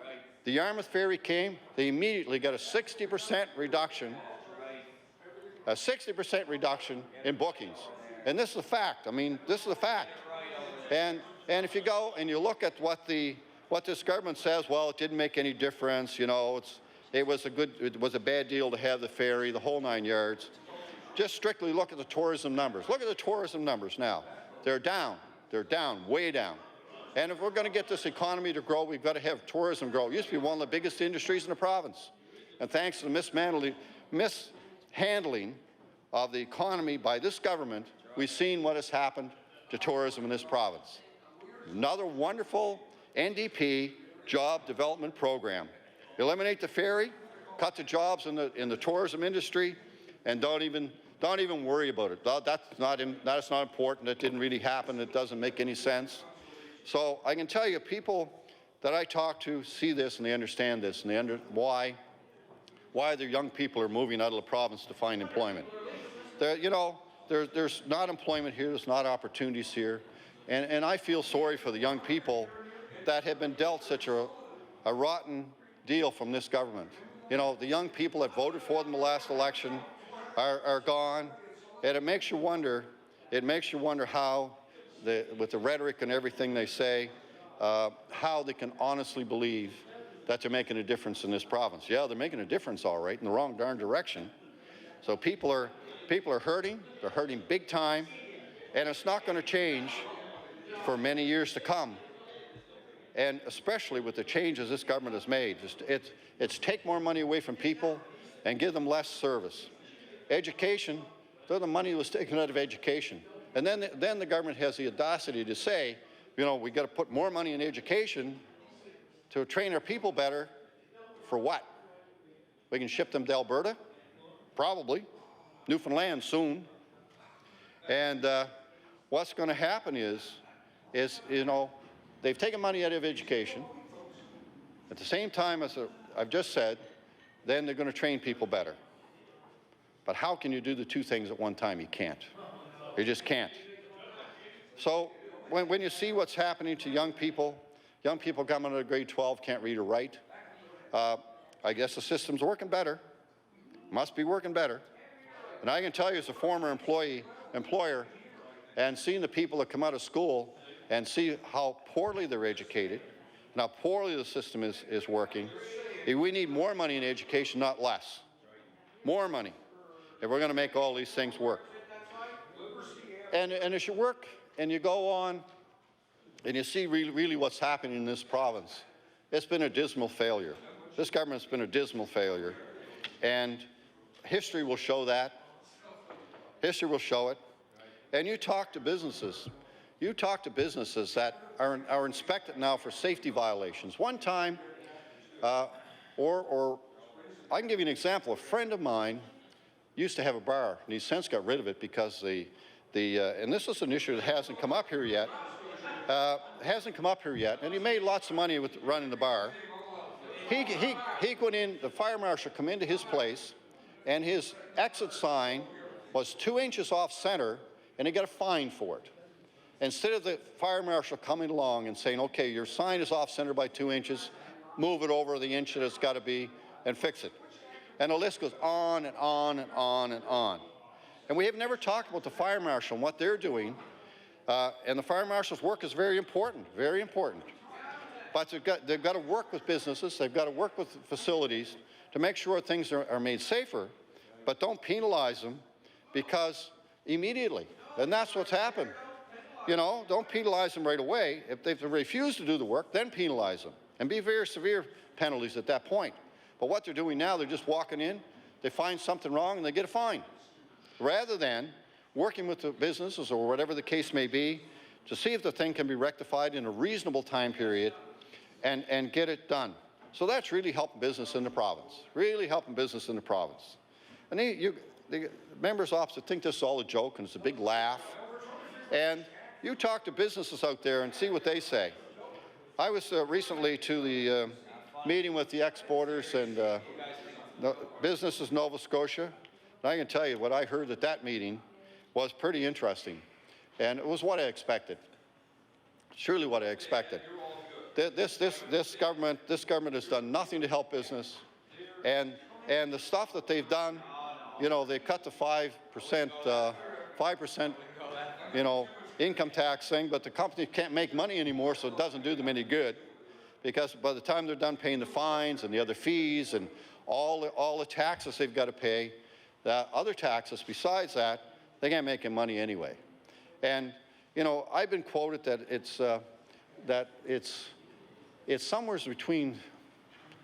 the Yarmouth Ferry came, they immediately got a 60% reduction, in bookings. And this is a fact. I mean, this is a fact. And if you go and you look at what this government says, well, it didn't make any difference, you know, it was a bad deal to have the ferry, the whole 9 yards. Just strictly look at the tourism numbers. Look at the tourism numbers now. They're down. They're down, way down. And if we're going to get this economy to grow, we've got to have tourism grow. It used to be one of the biggest industries in the province. And thanks to the mishandling of the economy by this government, we've seen what has happened to tourism in this province. Another wonderful NDP job development program. Eliminate the ferry, cut the jobs in the tourism industry, and don't even worry about it. That's not important. That didn't really happen. It doesn't make any sense. So I can tell you, people that I talk to see this and they understand this, and they why their young people are moving out of the province to find employment. You know, there's not employment here. There's not opportunities here, and I feel sorry for the young people that have been dealt such a rotten deal from this government. You know, the young people that voted for them the last election are gone, and it makes you wonder. It makes you wonder how, with the rhetoric and everything they say, how they can honestly believe that they're making a difference in this province. Yeah, they're making a difference, all right, in the wrong darn direction. So people are hurting. They're hurting big time, and it's not going to change for many years to come. And especially with the changes this government has made, it's take more money away from people and give them less service. Education, the money was taken out of education. And then the government has the audacity to say, you know, we got to put more money in education to train our people better. For what? We can ship them to Alberta? Probably. Newfoundland soon. And what's going to happen is, you know, they've taken money out of education. At the same time, as I've just said, then they're going to train people better. But how can you do the two things at one time? You can't. You just can't. So when you see what's happening to young people coming out of grade 12 can't read or write, I guess the system's working better. Must be working better. And I can tell you as a former employer, and seeing the people that come out of school and see how poorly they're educated and how poorly the system is working, we need more money in education, not less. More money if we're going to make all these things work. And as you work and you go on and you see really what's happening in this province, it's been a dismal failure. This government's been a dismal failure. And history will show that. History will show it. And you talk to businesses. You talk to businesses that are inspected now for safety violations. One time, or I can give you an example. A friend of mine used to have a bar, and he's since got rid of it because and this is an issue that hasn't come up here yet. And he made lots of money with running the bar. He went in, the fire marshal come into his place, and his exit sign was 2 inches off center, and he got a fine for it. Instead of the fire marshal coming along and saying, okay, your sign is off center by 2 inches, move it over the inch that it's got to be, and fix it. And the list goes on and on and on and on. And we have never talked about the fire marshal and what they're doing. And the fire marshal's work is very important, very important. But they've got to work with businesses, they've got to work with facilities to make sure things are made safer, but don't penalize them because immediately. And that's what's happened. You know, don't penalize them right away. If they refuse to do the work, then penalize them. And be very severe penalties at that point. But what they're doing now, they're just walking in, they find something wrong, and they get a fine. Rather than working with the businesses or whatever the case may be to see if the thing can be rectified in a reasonable time period and get it done. So that's really helping business in the province, really helping business in the province. And the members opposite think this is all a joke and it's a big laugh. And you talk to businesses out there and see what they say. I was recently to the meeting with the exporters and the businesses in Nova Scotia. And I can tell you what I heard at that meeting was pretty interesting. And it was what I expected. Surely what I expected. This government has done nothing to help business. And the stuff that they've done, you know, they cut the 5%, you know, income tax thing, but the company can't make money anymore, so it doesn't do them any good. Because by the time they're done paying the fines and the other fees and all the taxes they've got to pay, the other taxes besides that, they can't make any money anyway. And you know, I've been quoted that it's somewhere between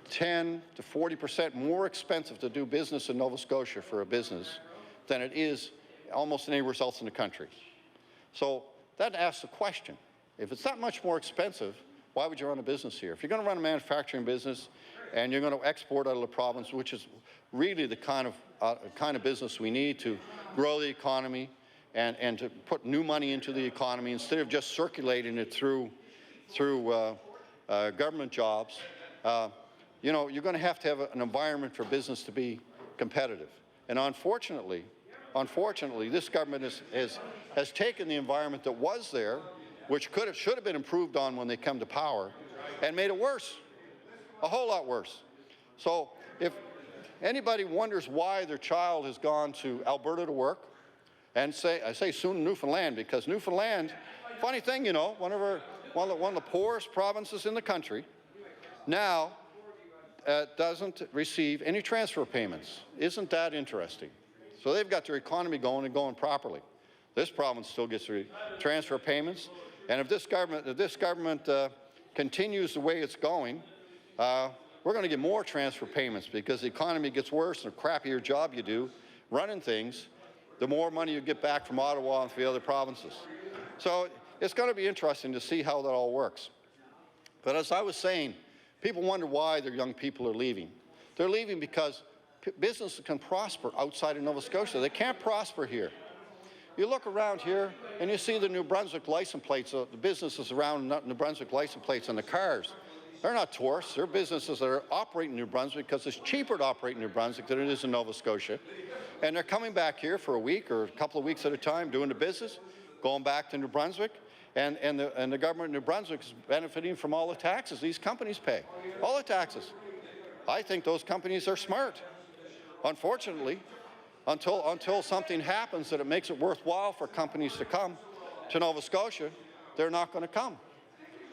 10 to 40% more expensive to do business in Nova Scotia for a business than it is almost anywhere else in the country. So that asks the question: if it's that much more expensive, why would you run a business here? If you're going to run a manufacturing business and you're going to export out of the province, which is really the kind of business we need to grow the economy and to put new money into the economy instead of just circulating it through government jobs, you know, you're going to have an environment for business to be competitive. And unfortunately, this government has taken the environment that was there, which should have been improved on when they come to power, and made it worse, a whole lot worse. So if anybody wonders why their child has gone to Alberta to work, and I say soon Newfoundland, because Newfoundland, funny thing, you know, one of the poorest provinces in the country, now doesn't receive any transfer payments. Isn't that interesting? So they've got their economy going and going properly. This province still gets transfer payments, and if this government continues the way it's going, we're going to get more transfer payments because the economy gets worse and the crappier job you do running things, the more money you get back from Ottawa and from the other provinces. So it's going to be interesting to see how that all works. But as I was saying, people wonder why their young people are leaving. They're leaving because businesses can prosper outside of Nova Scotia. They can't prosper here. You look around here and you see the New Brunswick license plates, the businesses around New Brunswick license plates on the cars. They're not tourists. They're businesses that are operating in New Brunswick because it's cheaper to operate in New Brunswick than it is in Nova Scotia. And they're coming back here for a week or a couple of weeks at a time doing the business, going back to New Brunswick. And the government of New Brunswick is benefiting from all the taxes these companies pay, all the taxes. I think those companies are smart. Unfortunately, until something happens that it makes it worthwhile for companies to come to Nova Scotia, they're not going to come.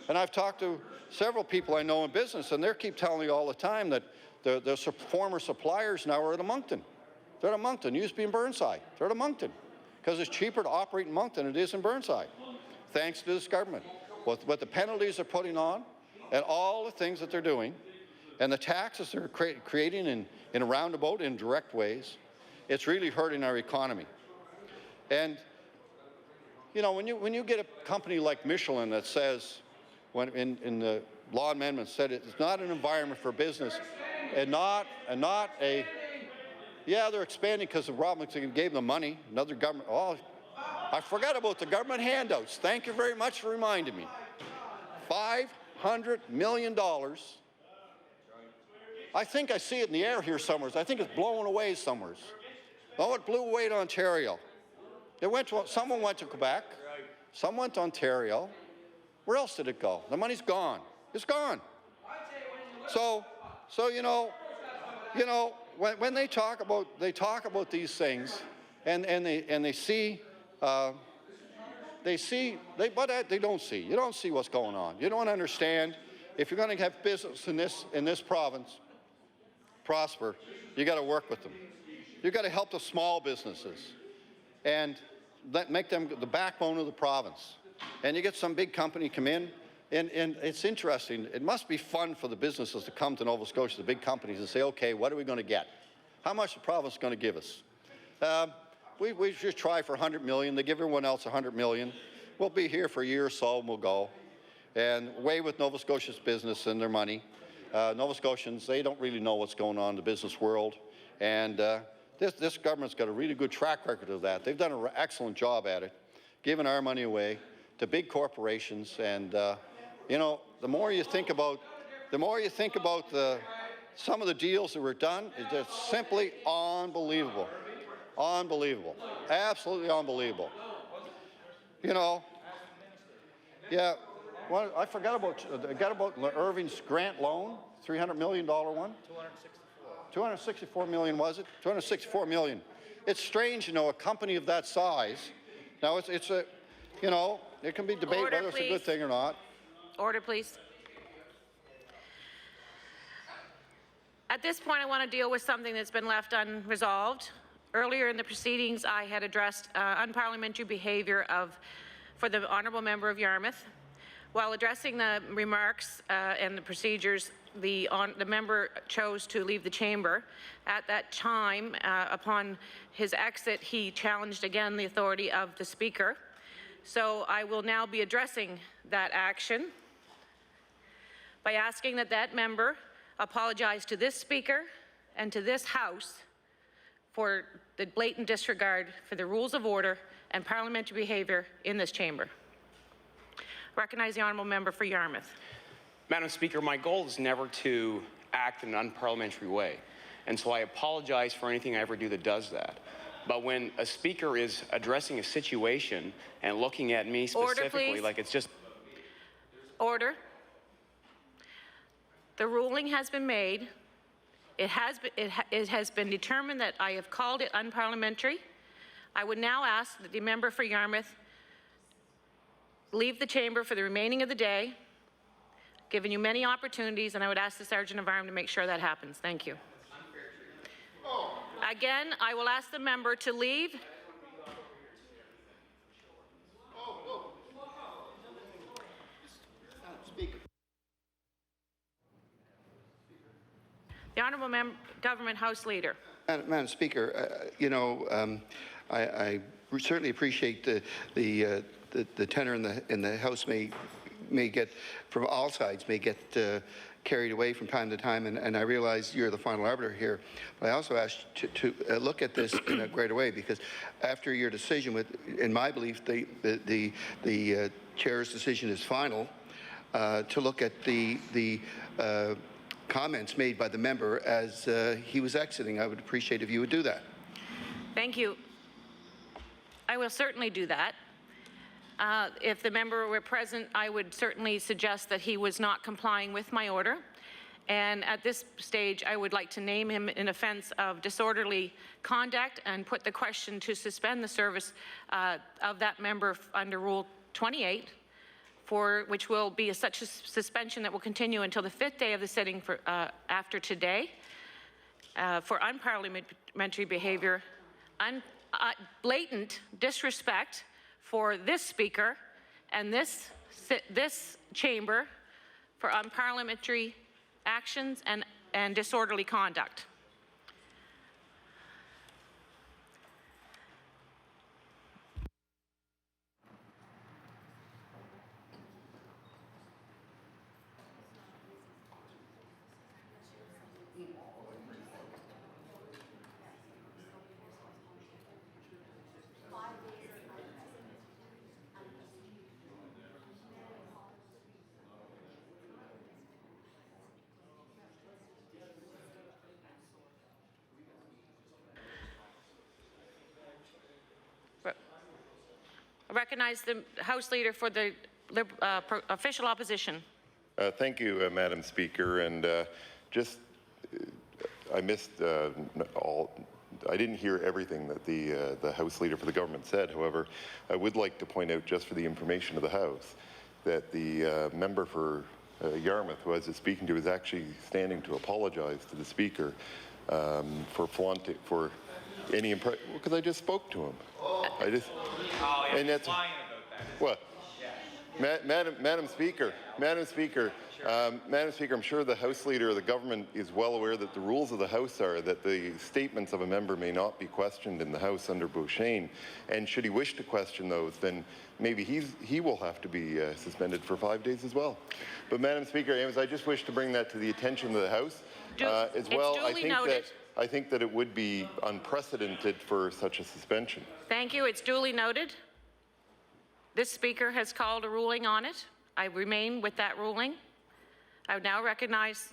And I've talked to several people I know in business, and they keep telling me all the time that the former suppliers now are at Moncton. They're at Moncton. Used to be in Burnside. They're at Moncton because it's cheaper to operate in Moncton than it is in Burnside, thanks to this government. What the penalties they're putting on and all the things that they're doing and the taxes they're creating in a roundabout, in direct ways, it's really hurting our economy. And, you know, when you get a company like Michelin that says, when in the law amendment said it's not an environment for business, and not a, yeah, they're expanding because the Robinson gave them money, another government, oh, I forgot about the government handouts. Thank you very much for reminding me. $500 million. I think I see it in the air here somewhere. I think it's blowing away somewhere. Oh, it blew away to Ontario. Someone went to Quebec. Some went to Ontario. Where else did it go? The money's gone. It's gone. So you know, when they talk about these things, and they see. They don't see. You don't see what's going on. You don't understand. If you're going to have business in this province prosper, you got to work with them. You got to help the small businesses and make them the backbone of the province. And you get some big company come in, and it's interesting. It must be fun for the businesses to come to Nova Scotia, the big companies, and say, okay, what are we going to get? How much the province is going to give us? We just try for $100 million. They give everyone else $100 million. We'll be here for a year or so, and we'll go. And away with Nova Scotia's business and their money. Nova Scotians, they don't really know what's going on in the business world. And this government's got a really good track record of that. They've done an excellent job at it, giving our money away to big corporations. And you know, the more you think about some of the deals that were done, it's just simply unbelievable. Unbelievable. Absolutely unbelievable. You know, yeah, well, I forgot about Irving's grant loan, $300 million one? 264 million, was it? 264 million. It's strange, you know, a company of that size. Now, it's a, you know, it can be debated whether it's a good thing or not. Order, please. At this point, I want to deal with something that's been left unresolved. Earlier in the proceedings, I had addressed unparliamentary behaviour for the honourable member of Yarmouth. While addressing the remarks and the procedures, the member chose to leave the chamber. At that time, upon his exit, he challenged again the authority of the Speaker. So I will now be addressing that action by asking that that member apologize to this Speaker and to this House for the blatant disregard for the rules of order and parliamentary behaviour in this chamber. Recognize the honourable member for Yarmouth. Madam Speaker, my goal is never to act in an unparliamentary way, and so I apologize for anything I ever do that does that. But when a speaker is addressing a situation and looking at me specifically, Order, like it's just... Order. The ruling has been made. It has been determined that I have called it unparliamentary. I would now ask that the member for Yarmouth leave the chamber for the remaining of the day, given you many opportunities, and I would ask the Sergeant of Arms to make sure that happens. Thank you. Again, I will ask the member to leave. The Honourable Government House Leader. Madam Speaker, you know, I certainly appreciate the tenor in the House may get, from all sides, may get carried away from time to time, and I realize you're the final arbiter here. But I also ask you to look at this in a greater way, because after your decision, in my belief, the chair's decision is final, to look at the comments made by the member as he was exiting. I would appreciate if you would do that. Thank you. I will certainly do that. If the member were present, I would certainly suggest that he was not complying with my order. And at this stage, I would like to name him in offence of disorderly conduct and put the question to suspend the service of that member under Rule 28, which will be such a suspension that will continue until the 5th day of the sitting after today for unparliamentary behaviour, blatant disrespect for this Speaker and this chamber for unparliamentary actions and disorderly conduct. I recognize the House Leader for the official opposition. Thank you, Madam Speaker. And I missed I didn't hear everything that the House Leader for the government said. However, I would like to point out, just for the information of the House, that the member for Yarmouth, who I was speaking to, is actually standing to apologize to the Speaker for any impression, because I just spoke to him. And that's what. Madam Speaker, I'm sure the House Leader of the government is well aware that the rules of the House are that the statements of a member may not be questioned in the House under Beauchesne, and should he wish to question those, then maybe he will have to be suspended for 5 days as well. But Madam Speaker, I just wish to bring that to the attention of the House as well. I think that it would be unprecedented for such a suspension. Thank you. It's duly noted. This Speaker has called a ruling on it. I remain with that ruling. I would now recognize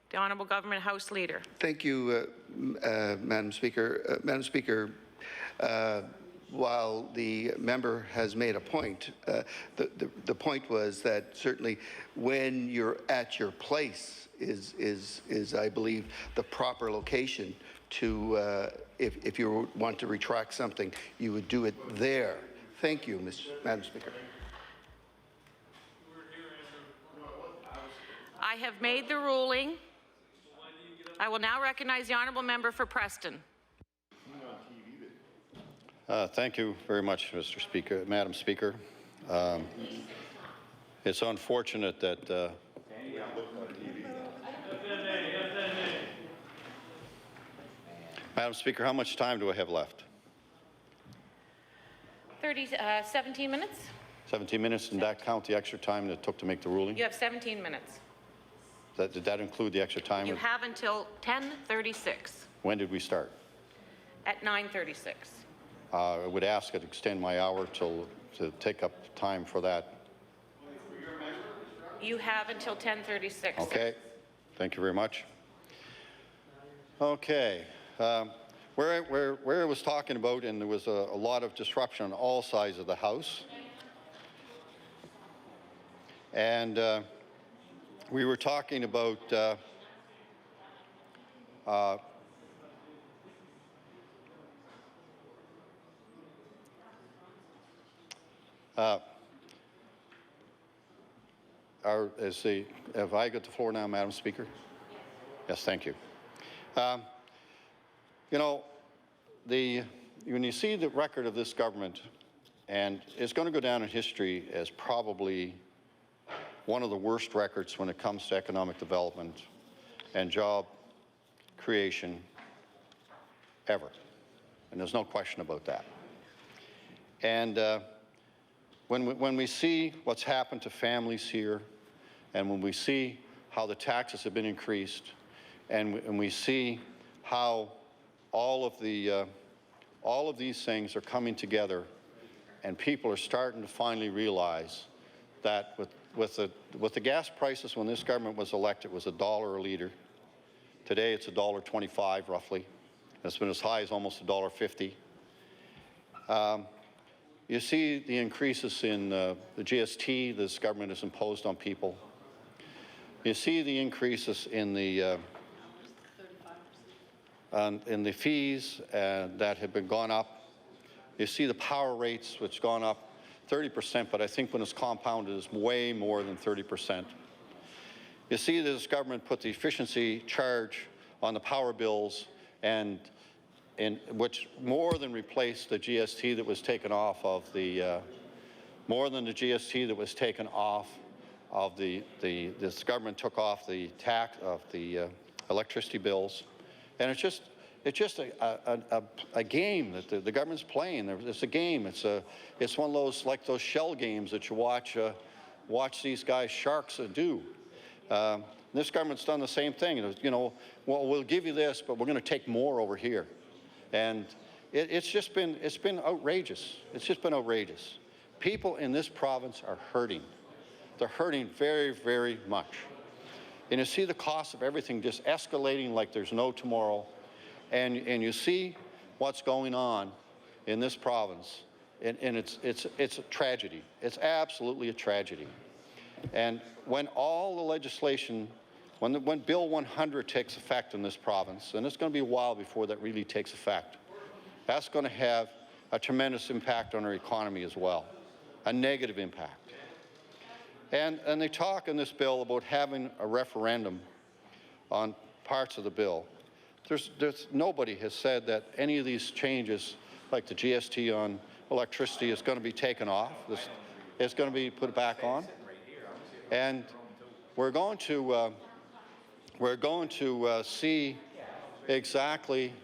the Honourable Government House Leader. Thank you, Madam Speaker. Madam Speaker, while the member has made a point, the point was that certainly when you're at your place is I believe, the proper location to, if you want to retract something, you would do it there. Thank you, Madam Speaker. I have made the ruling. I will now recognize the Honourable Member for Preston. Thank you very much, Mr. Speaker, Madam Speaker. It's unfortunate that Madam Speaker, how much time do I have left? 17 minutes? 17 minutes, and that count the extra time that it took to make the ruling? You have 17 minutes. Did that include the extra time? You have until 10:36. When did we start? At 9:36. I would ask it to extend my hour to take up time for that. You have until 10:36. Okay. Thank you very much. Okay. Where I was talking about, and there was a lot of disruption on all sides of the House, and we were talking about have I got the floor now, Madam Speaker? Yes, thank you. You know, when you see the record of this government, and it's going to go down in history as probably one of the worst records when it comes to economic development and job creation ever. And there's no question about that. And when we see what's happened to families here, and when we see how the taxes have been increased, and we see how all of these things are coming together, and people are starting to finally realize that with the gas prices when this government was elected was $1 a litre. Today it's $1.25 roughly. It's been as high as almost $1.50. You see the increases in the GST this government has imposed on people. You see the increases in the fees that have been gone up. You see the power rates, which gone up 30%, but I think when it's compounded, it's way more than 30%. You see that this government put the efficiency charge on the power bills, and which more than replaced the GST that was taken off of the, this government took off the tax of the electricity bills. And it's just a game that the government's playing. It's a game. It's one of those, like those shell games that you watch these guys, sharks, do. This government's done the same thing. You know, well, we'll give you this, but we're going to take more over here. And it's been outrageous. It's just been outrageous. People in this province are hurting. They're hurting very, very much. And you see the cost of everything just escalating like there's no tomorrow. And you see what's going on in this province and it's a tragedy. It's absolutely a tragedy. And when all the legislation, when Bill 100 takes effect in this province, and it's going to be a while before that really takes effect, that's going to have a tremendous impact on our economy as well, a negative impact. And they talk in this bill about having a referendum on parts of the bill. Nobody has said that any of these changes, like the GST on electricity, is going to be taken off. It's going to be put back on. And we're going to see exactly.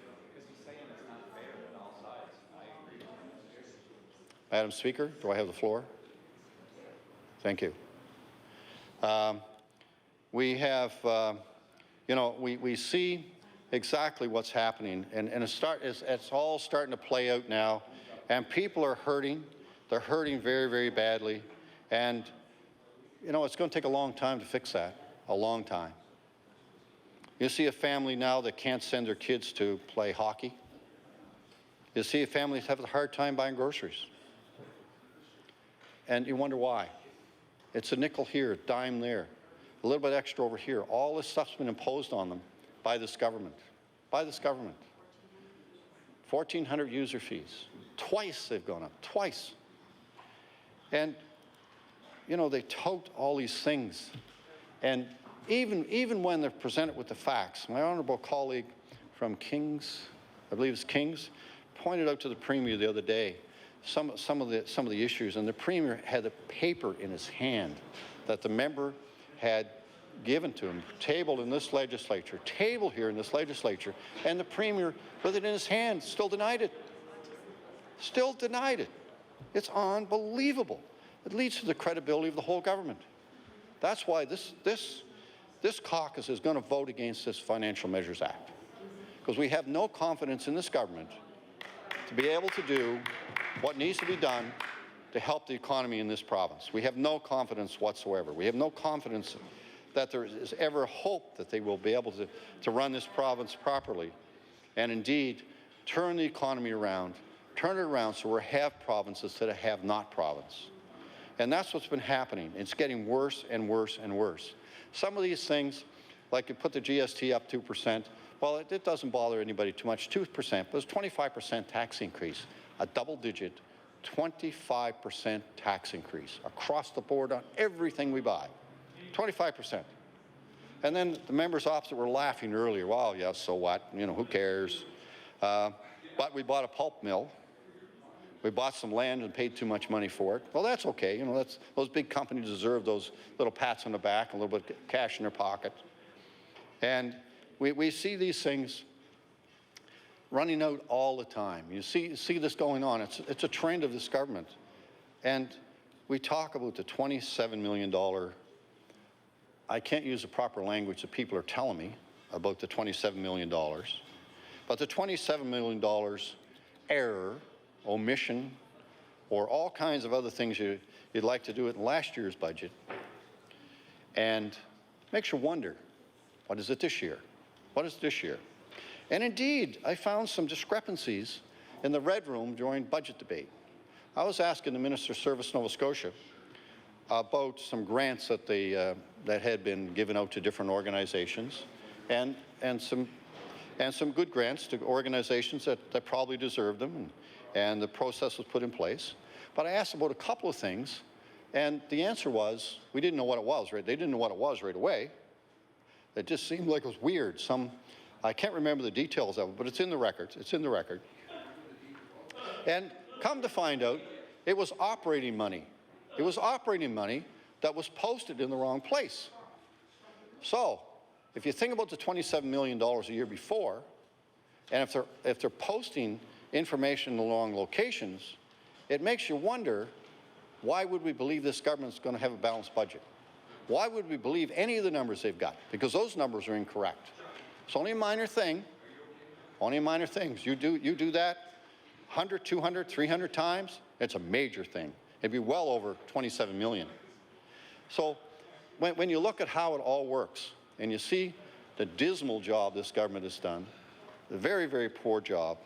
Madam Speaker, do I have the floor? Thank you. We have, we see exactly what's happening, and it's all starting to play out now, and people are hurting. They're hurting very, very badly, and it's going to take a long time to fix that, a long time. You see a family now that can't send their kids to play hockey. You see a family have a hard time buying groceries. And you wonder why. It's a nickel here, a dime there, a little bit extra over here. All this stuff's been imposed on them by this government, 1,400 user fees. Twice they've gone up, twice. And, they tout all these things. And even when they're presented with the facts, my honourable colleague from Kings, I believe it's Kings, pointed out to the Premier the other day some of the issues, and the Premier had a paper in his hand that the member had given to him, tabled in this legislature, tabled here in this legislature, and the Premier, with it in his hand, still denied it. Still denied it. It's unbelievable. It leads to the credibility of the whole government. That's why this caucus is going to vote against this Financial Measures Act, because we have no confidence in this government to be able to do what needs to be done to help the economy in this province. We have no confidence whatsoever. We have no confidence that there is ever hope that they will be able to run this province properly and indeed turn the economy around, turn it around so we have province instead of have not province. And that's what's been happening. It's getting worse and worse and worse. Some of these things, like you put the GST up 2%, well, it doesn't bother anybody too much, 2%, but it's 25% tax increase, a double-digit 25% tax increase across the board on everything we buy, 25%. And then the members opposite were laughing earlier. Well, yeah, so what? Who cares? But we bought a pulp mill. We bought some land and paid too much money for it. Well, that's okay. Those big companies deserve those little pats on the back, a little bit of cash in their pocket. And we see these things running out all the time. You see this going on. It's a trend of this government. And we talk about the $27 million. I can't use the proper language that people are telling me about the $27 million. But the $27 million error, omission, or all kinds of other things you'd like to do in last year's budget, and makes you wonder, what is it this year? What is this year? And indeed, I found some discrepancies in the Red Room during budget debate. I was asking the Minister of Service Nova Scotia about some grants that that had been given out to different organizations, and some good grants to organizations that probably deserved them, and the process was put in place. But I asked about a couple of things, and the answer was we didn't know what it was. Right? They didn't know what it was right away. It just seemed like it was weird. I can't remember the details of it, but it's in the records. It's in the record. And come to find out, it was operating money. It was operating money that was posted in the wrong place. So, if you think about the $27 million a year before, and if they're posting information in the wrong locations, it makes you wonder, why would we believe this government's going to have a balanced budget? Why would we believe any of the numbers they've got? Because those numbers are incorrect. It's only a minor thing. Only minor things. You do that 100, 200, 300 times, it's a major thing. It'd be well over 27 million. So when you look at how it all works, and you see the dismal job this government has done, the very, very poor job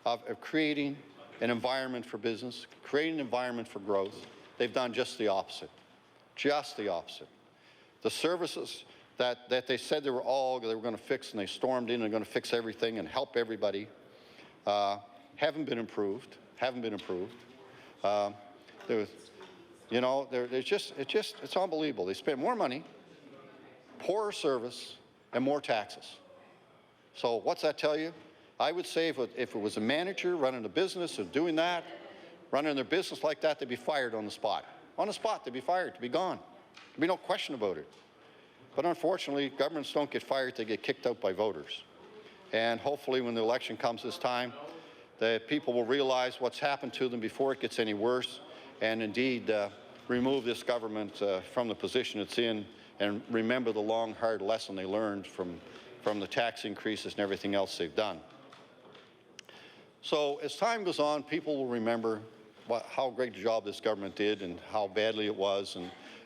of creating an environment for business, creating an environment for growth. They've done just the opposite. Just the opposite. The services that they said they were going to fix, and they stormed in and are going to fix everything and help everybody, haven't been improved. Haven't been improved. It's unbelievable. They spend more money, poorer service, and more taxes. So what's that tell you? I would say if it was a manager running a business or doing that, running their business like that, they'd be fired on the spot. On the spot, they'd be fired, they'd be gone. There'd be no question about it. But unfortunately, governments don't get fired, they get kicked out by voters. And hopefully when the election comes this time, the people will realize what's happened to them before it gets any worse, and indeed remove this government from the position it's in, and remember the long, hard lesson they learned from the tax increases and everything else they've done. So as time goes on, people will remember how great a job this government did and how badly it was,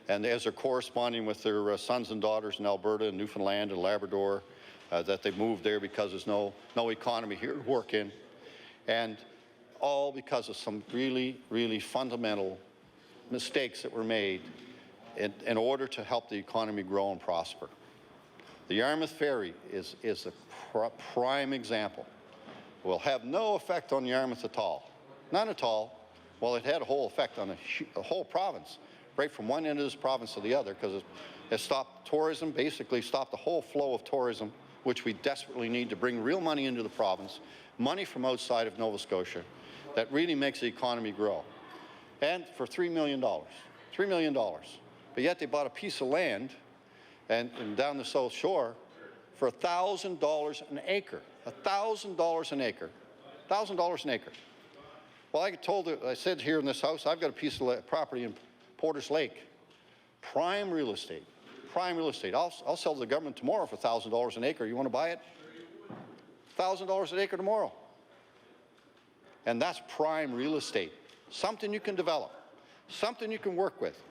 and as they're corresponding with their sons and daughters in Alberta and Newfoundland and Labrador, that they moved there because there's no economy here to work in, and all because of some really, really fundamental mistakes that were made in order to help the economy grow and prosper. The Yarmouth Ferry is a prime example. Will have no effect on Yarmouth at all. None at all. Well, it had a whole effect on the whole province, right from one end of this province to the other, because it stopped tourism, basically stopped the whole flow of tourism, which we desperately need to bring real money into the province, money from outside of Nova Scotia, that really makes the economy grow. And for $3 million. $3 million. But yet they bought a piece of land and down the South Shore for $1,000 an acre. $1,000 an acre. $1,000 an acre. Well, I said here in this house, I've got a piece of property in Porter's Lake. Prime real estate. Prime real estate. I'll sell to the government tomorrow for $1,000 an acre. You want to buy it? $1,000 an acre tomorrow. And that's prime real estate. Something you can develop. Something you can work with.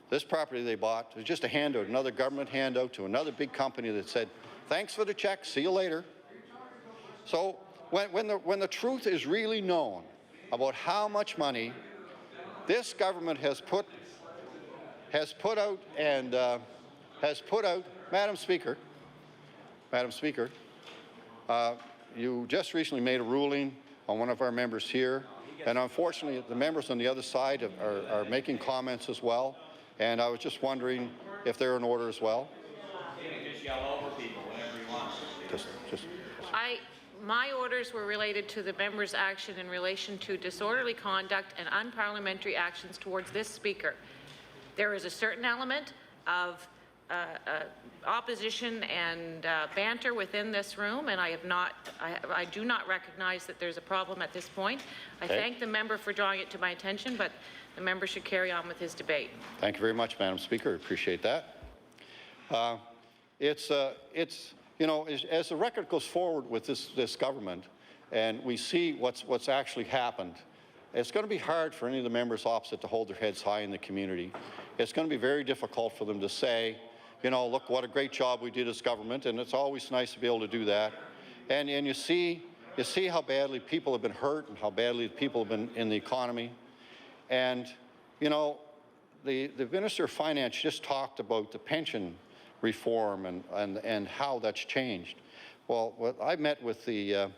This property they bought was just a handout, another government handout to another big company that said, thanks for the check, see you later. So when the truth is really known about how much money this government has put out, Madam Speaker, you just recently made a ruling on one of our members here, and unfortunately the members on the other side are making comments as well, and I was just wondering if they're in order as well. Just yell over people whenever he wants. My orders were related to the member's action in relation to disorderly conduct and unparliamentary actions towards this speaker. There is a certain element of opposition and banter within this room, and I do not recognize that there's a problem at this point. I thank the member for drawing it to my attention, but the member should carry on with his debate. Thank you very much, Madam Speaker. I appreciate that. You know, as the record goes forward with this government, and we see what's actually happened, it's going to be hard for any of the members opposite to hold their heads high in the community. It's going to be very difficult for them to say, you know, look what a great job we did as government, and it's always nice to be able to do that. And you see how badly people have been hurt and how badly people have been in the economy. And, you know, the Minister of Finance just talked about the pension reform and how that's changed. Well, I met with the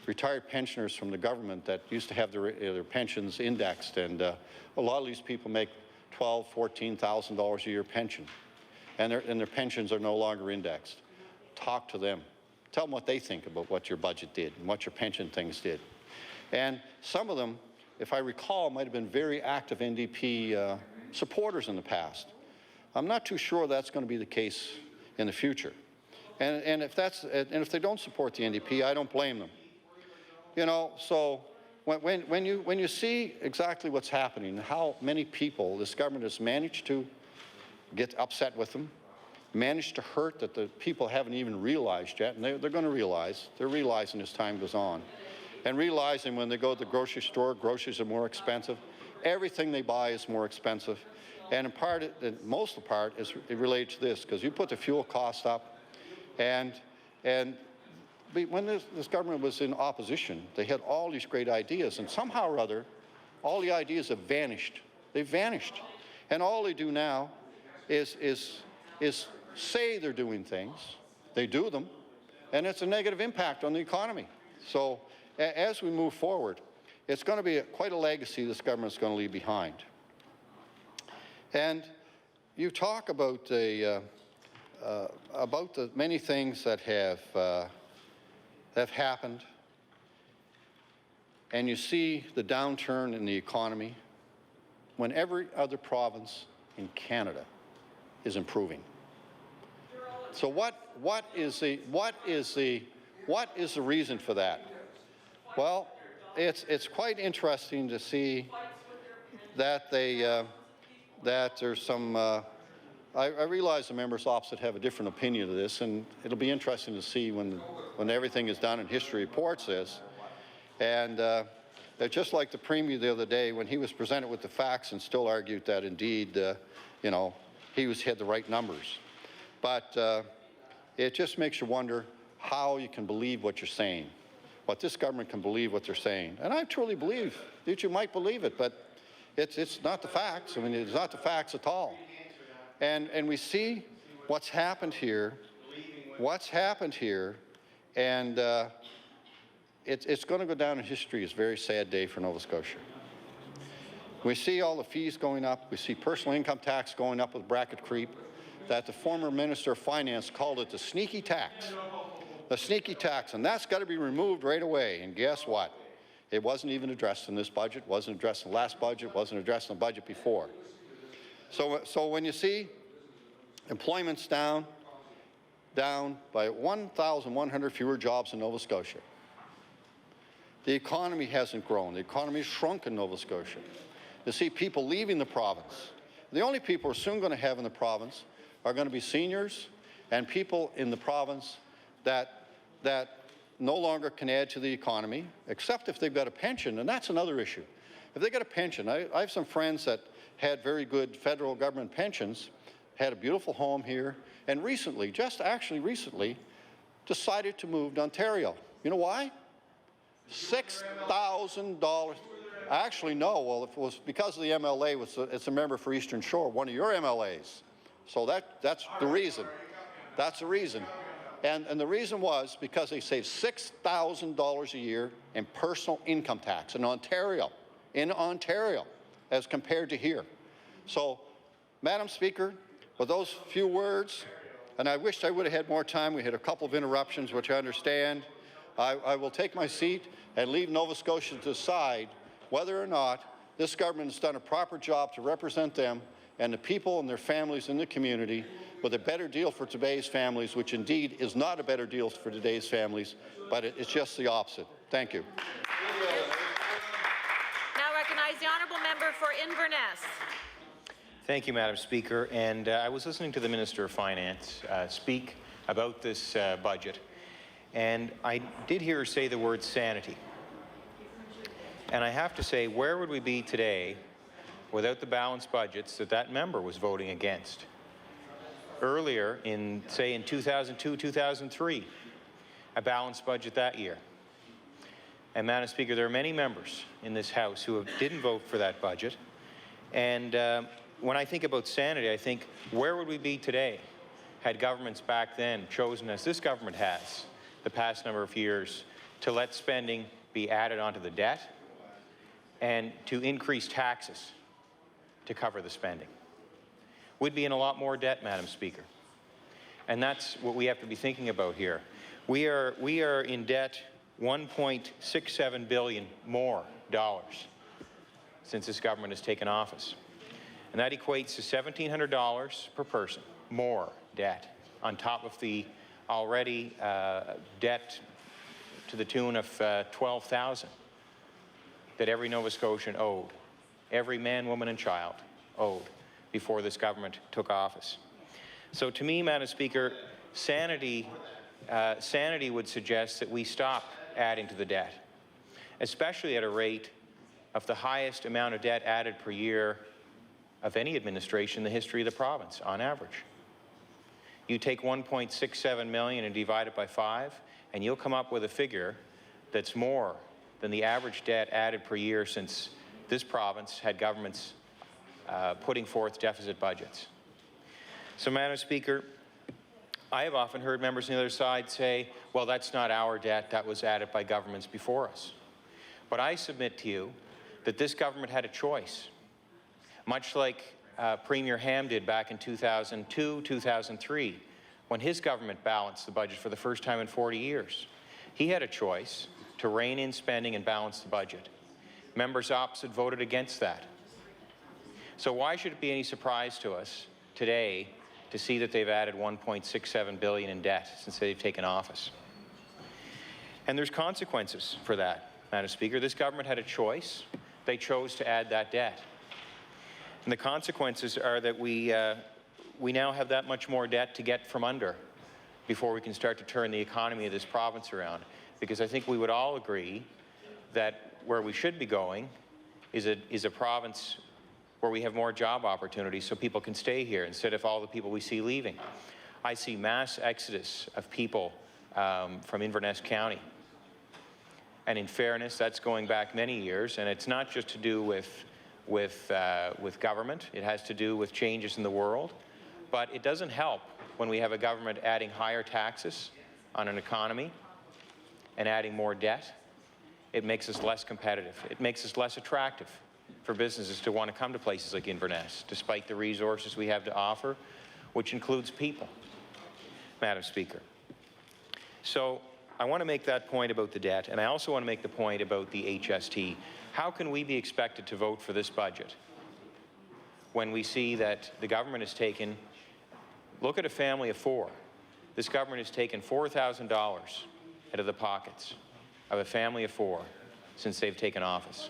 retired pensioners from the government that used to have their pensions indexed, and a lot of these people make $12,000, $14,000 a year pension, and their pensions are no longer indexed. Talk to them. Tell them what they think about what your budget did and what your pension things did. And some of them, if I recall, might have been very active NDP supporters in the past. I'm not too sure that's going to be the case in the future. And if they don't support the NDP, I don't blame them. You know, so when you see exactly what's happening, how many people this government has managed to get upset with them, managed to hurt that the people haven't even realized yet, and they're going to realize. They're realizing as time goes on. And realizing when they go to the grocery store, groceries are more expensive. Everything they buy is more expensive. And in part, most of the part is related to this, because you put the fuel cost up, and when this government was in opposition, they had all these great ideas, and somehow or other, all the ideas have vanished. They've vanished. And all they do now is say they're doing things, they do them, and it's a negative impact on the economy. So as we move forward, it's going to be quite a legacy this government's going to leave behind. And you talk about the many things that have happened, and you see the downturn in the economy when every other province in Canada is improving. So what is the reason for that? Well, it's quite interesting to see that that there's some. I realize the members opposite have a different opinion of this, and it'll be interesting to see when everything is done and history reports this. And just like the Premier the other day, when he was presented with the facts and still argued that indeed, you know, he had the right numbers. But it just makes you wonder how you can believe what you're saying, what this government can believe what they're saying. And I truly believe that you might believe it, but it's not the facts. I mean, it's not the facts at all. And we see what's happened here, and it's going to go down in history as a very sad day for Nova Scotia. We see all the fees going up. We see personal income tax going up with bracket creep, that the former Minister of Finance called it the sneaky tax. The sneaky tax, and that's got to be removed right away. And guess what? It wasn't even addressed in this budget, wasn't addressed in the last budget, wasn't addressed in the budget before. So when you see employment's down by 1,100 fewer jobs in Nova Scotia, the economy hasn't grown. The economy has shrunk in Nova Scotia. You see people leaving the province. The only people we're soon going to have in the province are going to be seniors and people in the province that no longer can add to the economy, except if they've got a pension, and that's another issue. If they get a pension, I have some friends that had very good federal government pensions, had a beautiful home here, and recently, recently, decided to move to Ontario. You know why? $6,000. Actually, no. Well, if it was because of the MLA, it's a member for Eastern Shore, one of your MLAs. So that's the reason. That's the reason. And the reason was because they saved $6,000 a year in personal income tax in Ontario, as compared to here. So, Madam Speaker, with those few words, and I wished I would have had more time. We had a couple of interruptions, which I understand. I will take my seat and leave Nova Scotia to decide whether or not this government has done a proper job to represent them and the people and their families in the community with a better deal for today's families, which indeed is not a better deal for today's families, but it's just the opposite. Thank you. Now recognize the honourable member for Inverness. Thank you, Madam Speaker. And I was listening to the Minister of Finance speak about this budget, and I did hear her say the word sanity. And I have to say, where would we be today without the balanced budgets that member was voting against? Earlier, in 2002, 2003, a balanced budget that year. And Madam Speaker, there are many members in this House who didn't vote for that budget. And when I think about sanity, I think, where would we be today had governments back then chosen, as this government has the past number of years, to let spending be added onto the debt and to increase taxes to cover the spending? We'd be in a lot more debt, Madam Speaker. And that's what we have to be thinking about here. We are in debt $1.67 billion more since this government has taken office. And that equates to $1,700 per person more debt on top of the already debt to the tune of $12,000 that every Nova Scotian owed, every man, woman, and child owed before this government took office. So to me, Madam Speaker, sanity would suggest that we stop adding to the debt, especially at a rate of the highest amount of debt added per year of any administration in the history of the province, on average. You take $1.67 million and divide it by 5, and you'll come up with a figure that's more than the average debt added per year since this province had governments putting forth deficit budgets. So, Madam Speaker, I have often heard members on the other side say, well, that's not our debt, that was added by governments before us. But I submit to you that this government had a choice, much like Premier Ham did back in 2002, 2003, when his government balanced the budget for the first time in 40 years. He had a choice to rein in spending and balance the budget. Members opposite voted against that. So why should it be any surprise to us today to see that they've added $1.67 billion in debt since they've taken office? And there's consequences for that, Madam Speaker. This government had a choice. They chose to add that debt. And the consequences are that we now have that much more debt to get from under before we can start to turn the economy of this province around. Because I think we would all agree that where we should be going is a province where we have more job opportunities so people can stay here instead of all the people we see leaving. I see mass exodus of people from Inverness County. And in fairness, that's going back many years, and it's not just to do with government. It has to do with changes in the world. But it doesn't help when we have a government adding higher taxes on an economy and adding more debt. It makes us less competitive. It makes us less attractive for businesses to want to come to places like Inverness, despite the resources we have to offer, which includes people, Madam Speaker. So I want to make that point about the debt, and I also want to make the point about the HST. How can we be expected to vote for this budget when we see that the government has taken, look at a family of four. This government has taken $4,000 out of the pockets of a family of four since they've taken office.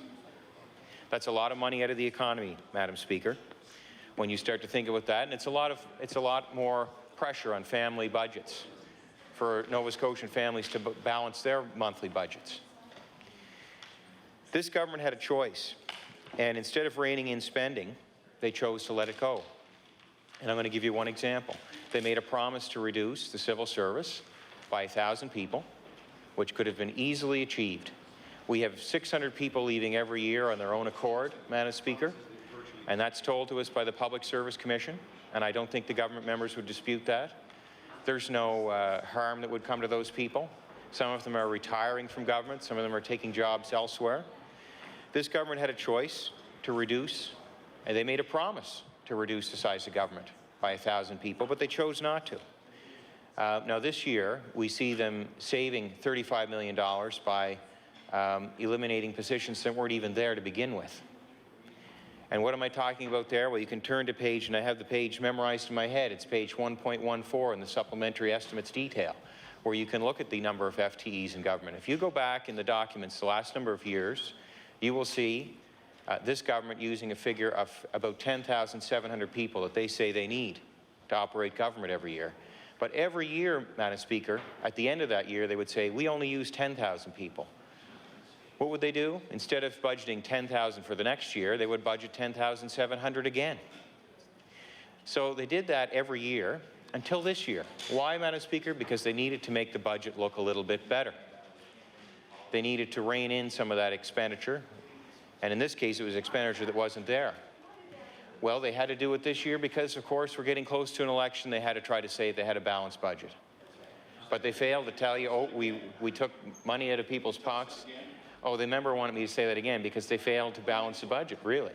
That's a lot of money out of the economy, Madam Speaker, when you start to think about that, and it's a lot more pressure on family budgets for Nova Scotian families to balance their monthly budgets. This government had a choice, and instead of reining in spending, they chose to let it go. And I'm going to give you one example. They made a promise to reduce the civil service by 1,000 people, which could have been easily achieved. We have 600 people leaving every year on their own accord, Madam Speaker, and that's told to us by the Public Service Commission, and I don't think the government members would dispute that. There's no harm that would come to those people. Some of them are retiring from government. Some of them are taking jobs elsewhere. This government had a choice to reduce, and they made a promise to reduce the size of government by 1,000 people, but they chose not to. Now this year, we see them saving $35 million by eliminating positions that weren't even there to begin with. And what am I talking about there? Well, you can turn to page, and I have the page memorized in my head. It's page 1.14 in the supplementary estimates detail, where you can look at the number of FTEs in government. If you go back in the documents the last number of years, you will see this government using a figure of about 10,700 people that they say they need to operate government every year. But every year, Madam Speaker, at the end of that year, they would say, we only use 10,000 people. What would they do? Instead of budgeting 10,000 for the next year, they would budget 10,700 again. So they did that every year until this year. Why, Madam Speaker? Because they needed to make the budget look a little bit better. They needed to rein in some of that expenditure, and in this case, it was expenditure that wasn't there. Well, they had to do it this year because, of course, we're getting close to an election. They had to try to say they had a balanced budget. But they failed to tell you, oh, we took money out of people's pockets. Oh, the member wanted me to say that again because they failed to balance the budget, really.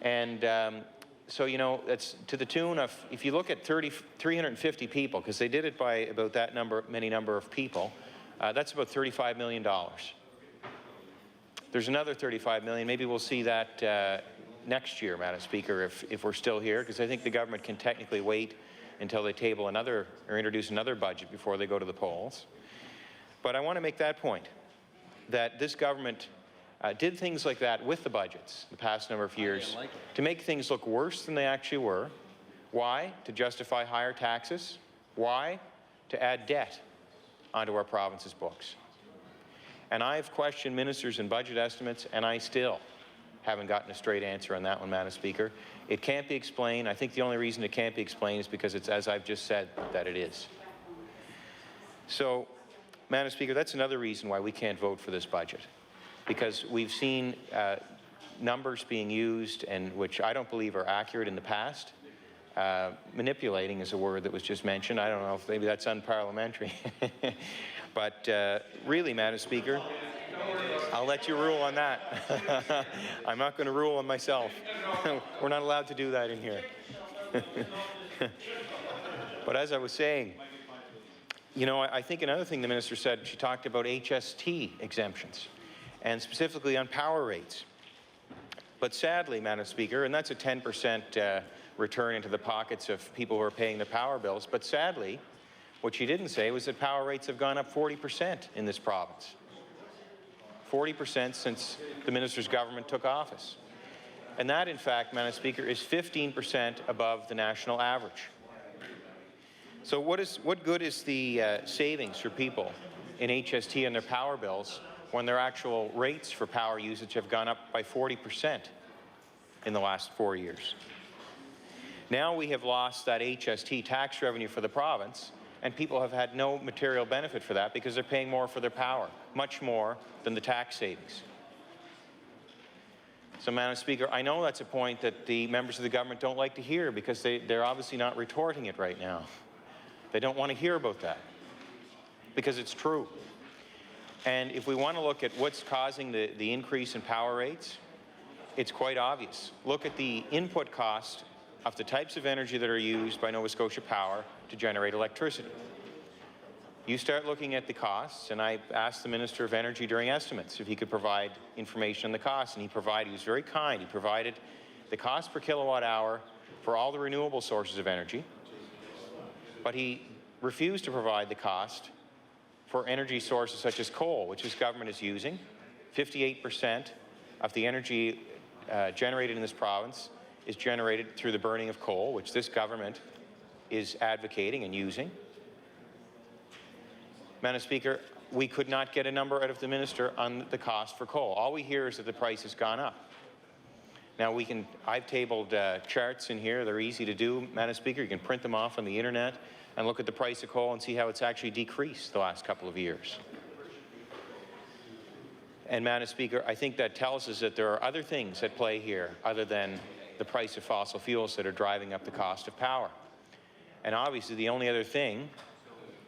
And so, you know, that's to the tune of, if you look at 350 people, because they did it by about that many number of people, that's about $35 million. There's another $35 million. Maybe we'll see that next year, Madam Speaker, if we're still here, because I think the government can technically wait until they table another or introduce another budget before they go to the polls. But I want to make that point, that this government did things like that with the budgets the past number of years to make things look worse than they actually were. Why? To justify higher taxes. Why? To add debt onto our province's books. And I've questioned ministers and budget estimates, and I still haven't gotten a straight answer on that one, Madam Speaker. It can't be explained. I think the only reason it can't be explained is because it's, as I've just said, that it is. So, Madam Speaker, that's another reason why we can't vote for this budget, because we've seen numbers being used and which I don't believe are accurate in the past. Manipulating is a word that was just mentioned. I don't know if maybe that's unparliamentary. But really, Madam Speaker, I'll let you rule on that. I'm not going to rule on myself. We're not allowed to do that in here. But as I was saying, you know, I think another thing the minister said, she talked about HST exemptions, and specifically on power rates. But sadly, Madam Speaker, and that's a 10% return into the pockets of people who are paying their power bills, but sadly, what she didn't say was that power rates have gone up 40% in this province. 40% since the minister's government took office. And that, in fact, Madam Speaker, is 15% above the national average. So what good is the savings for people in HST and their power bills when their actual rates for power usage have gone up by 40% in the last 4 years? Now we have lost that HST tax revenue for the province, and people have had no material benefit for that because they're paying more for their power, much more than the tax savings. So, Madam Speaker, I know that's a point that the members of the government don't like to hear because they're obviously not retorting it right now. They don't want to hear about that because it's true. And if we want to look at what's causing the increase in power rates, it's quite obvious. Look at the input cost of the types of energy that are used by Nova Scotia Power to generate electricity. You start looking at the costs, and I asked the Minister of Energy during estimates if he could provide information on the costs, and he was very kind. He provided the cost per kilowatt hour for all the renewable sources of energy, but he refused to provide the cost for energy sources such as coal, which this government is using. 58% of the energy generated in this province is generated through the burning of coal, which this government is advocating and using. Madam Speaker, we could not get a number out of the minister on the cost for coal. All we hear is that the price has gone up. Now I've tabled charts in here. They're easy to do, Madam Speaker. You can print them off on the internet and look at the price of coal and see how it's actually decreased the last couple of years. And Madam Speaker, I think that tells us that there are other things at play here other than the price of fossil fuels that are driving up the cost of power. And obviously the only other thing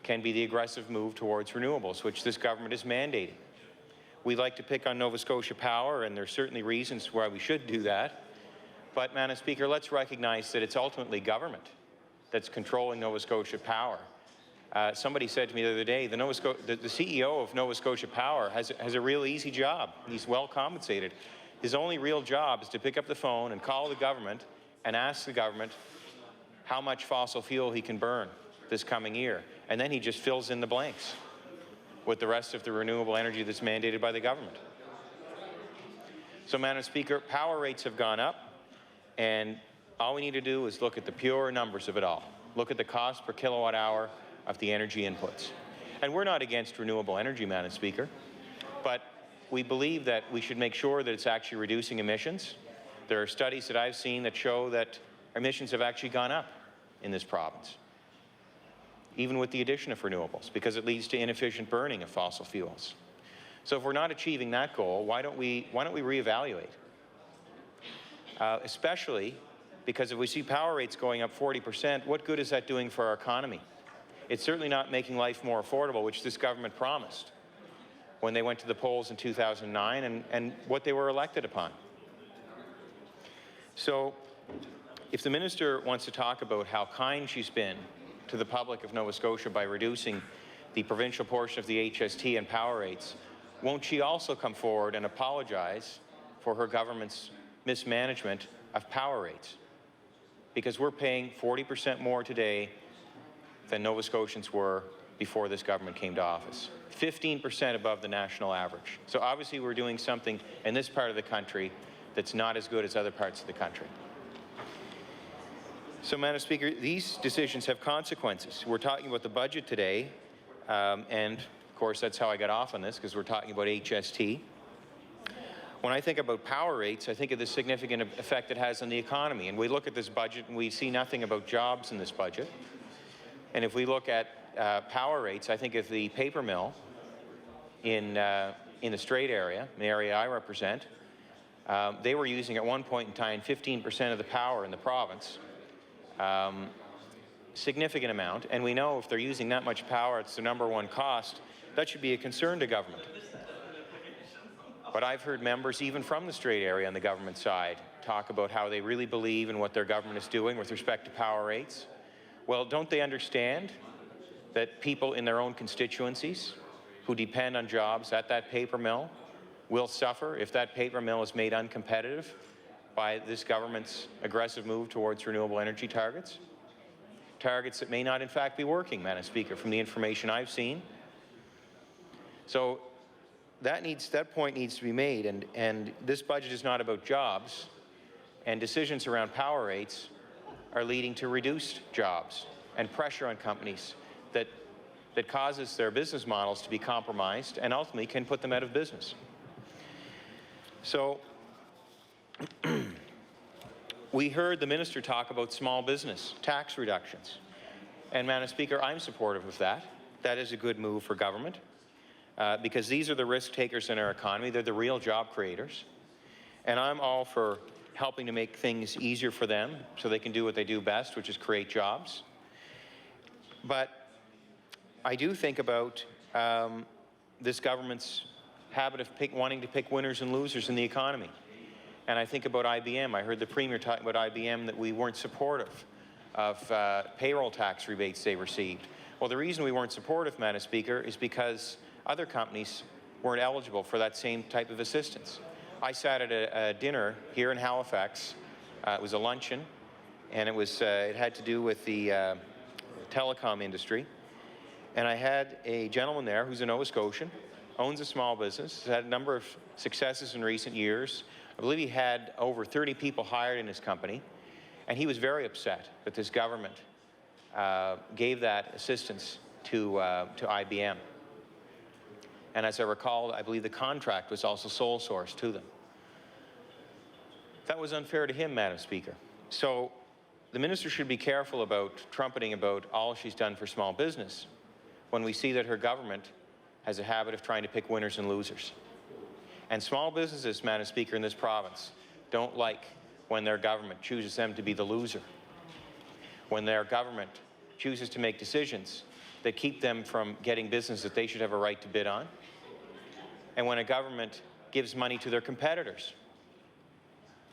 can be the aggressive move towards renewables, which this government is mandating. We like to pick on Nova Scotia Power, and there's certainly reasons why we should do that. But, Madam Speaker, let's recognize that it's ultimately government that's controlling Nova Scotia Power. Somebody said to me the other day, the CEO of Nova Scotia Power has a real easy job. He's well compensated. His only real job is to pick up the phone and call the government and ask the government how much fossil fuel he can burn this coming year. And then he just fills in the blanks with the rest of the renewable energy that's mandated by the government. So, Madam Speaker, power rates have gone up, and all we need to do is look at the pure numbers of it all. Look at the cost per kilowatt hour of the energy inputs. And we're not against renewable energy, Madam Speaker, but we believe that we should make sure that it's actually reducing emissions. There are studies that I've seen that show that emissions have actually gone up in this province, even with the addition of renewables, because it leads to inefficient burning of fossil fuels. So if we're not achieving that goal, why don't we reevaluate? Especially because if we see power rates going up 40%, what good is that doing for our economy? It's certainly not making life more affordable, which this government promised when they went to the polls in 2009 and what they were elected upon. So if the minister wants to talk about how kind she's been to the public of Nova Scotia by reducing the provincial portion of the HST and power rates, won't she also come forward and apologize for her government's mismanagement of power rates? Because we're paying 40% more today than Nova Scotians were before this government came to office. 15% above the national average. So obviously we're doing something in this part of the country that's not as good as other parts of the country. So, Madam Speaker, these decisions have consequences. We're talking about the budget today, and of course that's how I got off on this, because we're talking about HST. When I think about power rates, I think of the significant effect it has on the economy. And we look at this budget and we see nothing about jobs in this budget. And if we look at power rates, I think if the paper mill in the Strait area, the area I represent, they were using at one point in time 15% of the power in the province, significant amount, and we know if they're using that much power, it's the #1 cost, that should be a concern to government. But I've heard members, even from the Strait area on the government side, talk about how they really believe in what their government is doing with respect to power rates. Well, don't they understand that people in their own constituencies who depend on jobs at that paper mill will suffer if that paper mill is made uncompetitive by this government's aggressive move towards renewable energy targets? Targets that may not in fact be working, Madam Speaker, from the information I've seen. So that point needs to be made, and this budget is not about jobs, and decisions around power rates are leading to reduced jobs and pressure on companies that causes their business models to be compromised and ultimately can put them out of business. So we heard the minister talk about small business tax reductions, and Madam Speaker, I'm supportive of that. That is a good move for government. Because these are the risk takers in our economy. They're the real job creators. And I'm all for helping to make things easier for them so they can do what they do best, which is create jobs. But I do think about this government's habit of wanting to pick winners and losers in the economy. And I think about IBM. I heard the Premier talking about IBM, that we weren't supportive of payroll tax rebates they received. Well, the reason we weren't supportive, Madam Speaker, is because other companies weren't eligible for that same type of assistance. I sat at a dinner here in Halifax. It was a luncheon, and it had to do with the telecom industry. And I had a gentleman there who's a Nova Scotian, owns a small business, has had a number of successes in recent years. I believe he had over 30 people hired in his company, and he was very upset that this government gave that assistance to IBM. And as I recall, I believe the contract was also sole source to them. That was unfair to him, Madam Speaker. So the minister should be careful about trumpeting about all she's done for small business when we see that her government has a habit of trying to pick winners and losers. And small businesses, Madam Speaker, in this province don't like when their government chooses them to be the loser, when their government chooses to make decisions that keep them from getting business that they should have a right to bid on, and when a government gives money to their competitors,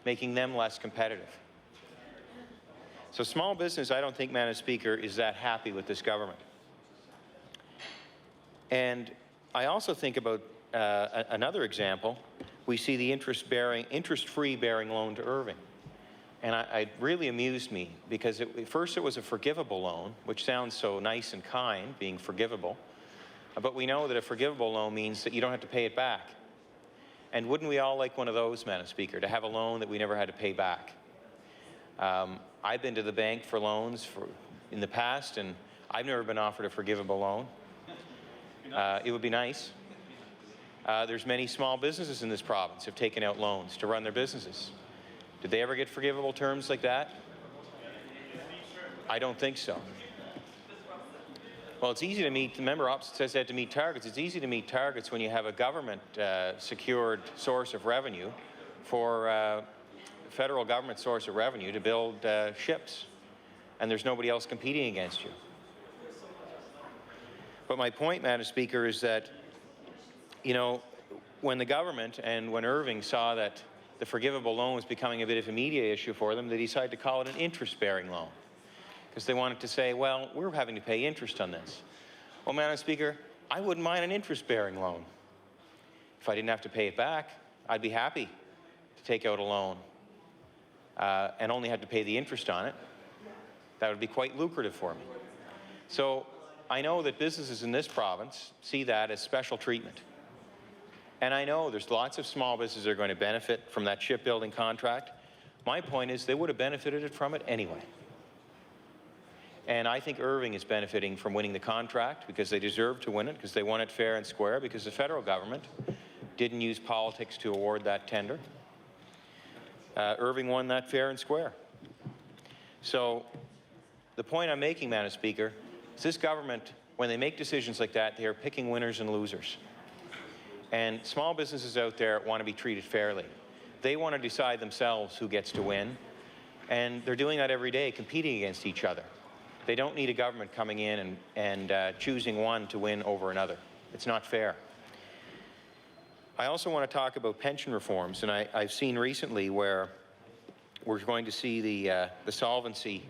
making them less competitive. So small business, I don't think, Madam Speaker, is that happy with this government. And I also think about another example. We see the interest-free bearing loan to Irving. And it really amused me because first it was a forgivable loan, which sounds so nice and kind, being forgivable. But we know that a forgivable loan means that you don't have to pay it back. And wouldn't we all like one of those, Madam Speaker, to have a loan that we never had to pay back? I've been to the bank for loans in the past, and I've never been offered a forgivable loan. It would be nice. There's many small businesses in this province have taken out loans to run their businesses. Did they ever get forgivable terms like that? I don't think so. Well, it's easy to meet, the member opposite says they had to meet targets. It's easy to meet targets when you have a government secured source of revenue for federal government source of revenue to build ships, and there's nobody else competing against you. But my point, Madam Speaker, is that, you know, when the government and when Irving saw that the forgivable loan was becoming a bit of a media issue for them, they decided to call it an interest-bearing loan, because they wanted to say, well, we're having to pay interest on this. Well, Madam Speaker, I wouldn't mind an interest-bearing loan. If I didn't have to pay it back, I'd be happy to take out a loan and only have to pay the interest on it. That would be quite lucrative for me. So I know that businesses in this province see that as special treatment. And I know there's lots of small businesses that are going to benefit from that shipbuilding contract. My point is they would have benefited from it anyway. And I think Irving is benefiting from winning the contract because they deserve to win it, because they won it fair and square, because the federal government didn't use politics to award that tender. Irving won that fair and square. So the point I'm making, Madam Speaker, So this government, when they make decisions like that, they are picking winners and losers. And small businesses out there want to be treated fairly. They want to decide themselves who gets to win, and they're doing that every day, competing against each other. They don't need a government coming in and choosing one to win over another. It's not fair. I also want to talk about pension reforms, and I've seen recently where we're going to see the solvency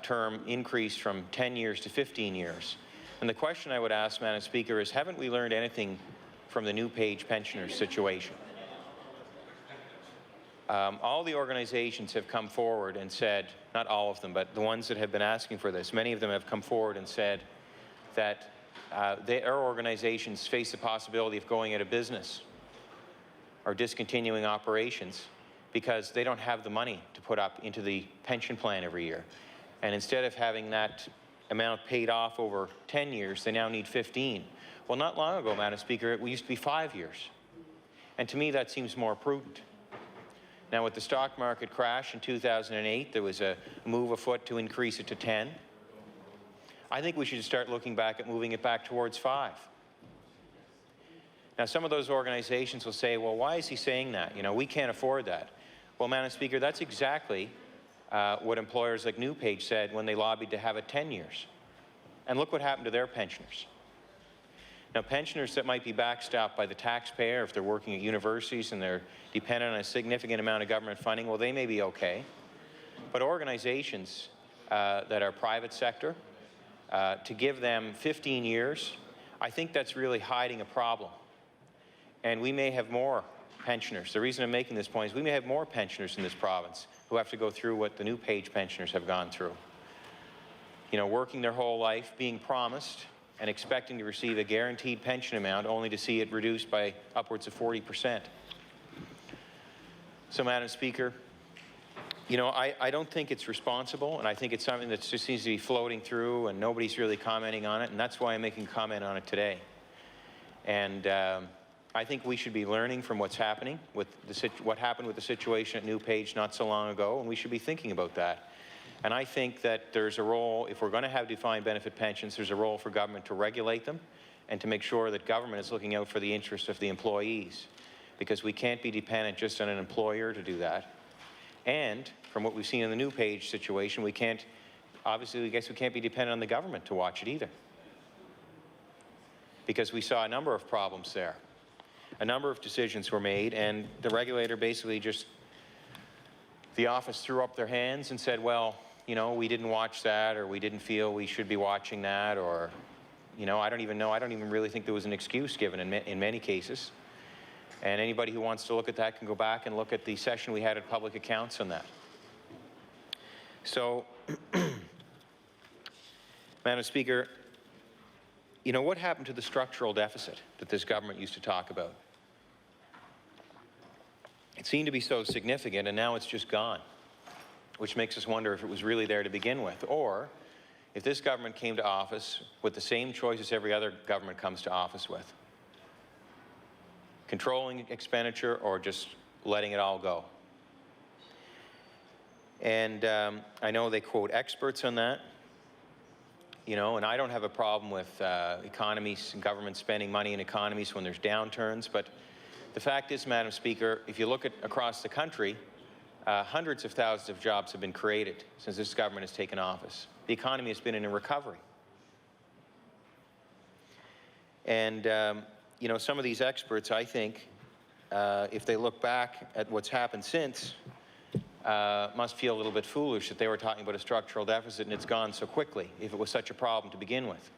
term increase from 10 years to 15 years. And the question I would ask, Madam Speaker, is haven't we learned anything from the new Page pensioners situation? All the organizations have come forward and said, not all of them, but the ones that have been asking for this, many of them have come forward and said that their organizations face the possibility of going out of business or discontinuing operations because they don't have the money to put up into the pension plan every year. And instead of having that amount paid off over 10 years, they now need 15. Well, not long ago, Madam Speaker, it used to be 5 years. And to me, that seems more prudent. Now, with the stock market crash in 2008, there was a move afoot to increase it to 10. I think we should start looking back at moving it back towards 5. Now, some of those organizations will say, well, why is he saying that? You know, we can't afford that. Well, Madam Speaker, that's exactly what employers like NewPage said when they lobbied to have it 10 years. And look what happened to their pensioners. Now, pensioners that might be backstopped by the taxpayer if they're working at universities and they're dependent on a significant amount of government funding, well, they may be okay. But organizations that are private sector, to give them 15 years, I think that's really hiding a problem. And we may have more pensioners. The reason I'm making this point is we may have more pensioners in this province who have to go through what the NewPage pensioners have gone through. You know, working their whole life, being promised and expecting to receive a guaranteed pension amount only to see it reduced by upwards of 40%. So, Madam Speaker, you know, I don't think it's responsible, and I think it's something that just seems to be floating through and nobody's really commenting on it, and that's why I'm making a comment on it today. And I think we should be learning from what's happening with what happened with the situation at NewPage not so long ago, and we should be thinking about that. And I think that there's a role, if we're going to have defined benefit pensions, there's a role for government to regulate them and to make sure that government is looking out for the interests of the employees, because we can't be dependent just on an employer to do that. And from what we've seen in the NewPage situation, we can't, obviously, I guess we can't be dependent on the government to watch it either, because we saw a number of problems there. A number of decisions were made, and the regulator basically just, the office threw up their hands and said, well, you know, we didn't watch that, or we didn't feel we should be watching that, or, you know, I don't even really think there was an excuse given in many cases. And anybody who wants to look at that can go back and look at the session we had at Public Accounts on that. So, Madam Speaker, you know, what happened to the structural deficit that this government used to talk about? It seemed to be so significant, and now it's just gone, which makes us wonder if it was really there to begin with, or if this government came to office with the same choices every other government comes to office with: controlling expenditure or just letting it all go. And I know they quote experts on that, you know, and I don't have a problem with economies and government spending money in economies when there's downturns, but the fact is, Madam Speaker, if you look at across the country, hundreds of thousands of jobs have been created since this government has taken office. The economy has been in a recovery. And, you know, some of these experts, I think, if they look back at what's happened since, must feel a little bit foolish that they were talking about a structural deficit and it's gone so quickly, if it was such a problem to begin with.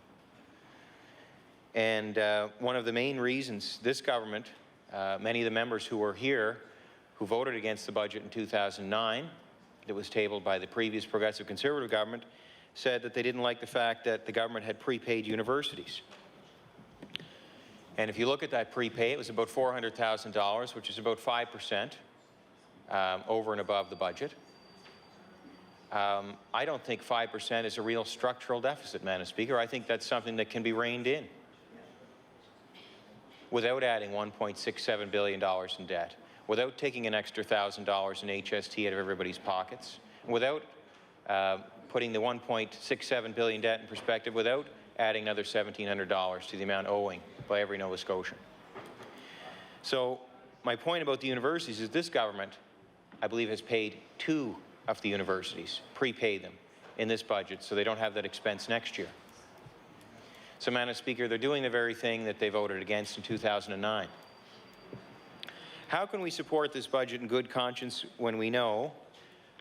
And one of the main reasons this government, many of the members who were here who voted against the budget in 2009, that was tabled by the previous Progressive Conservative government, said that they didn't like the fact that the government had prepaid universities. And if you look at that prepay, it was about $400,000, which is about 5% over and above the budget. I don't think 5% is a real structural deficit, Madam Speaker. I think that's something that can be reined in without adding $1.67 billion in debt, without taking an extra $1,000 in HST out of everybody's pockets, without putting the $1.67 billion debt in perspective without adding another $1,700 to the amount owing by every Nova Scotian. So my point about the universities is this government, I believe, has paid 2 of the universities, prepaid them in this budget so they don't have that expense next year. So, Madam Speaker, they're doing the very thing that they voted against in 2009. How can we support this budget in good conscience when we know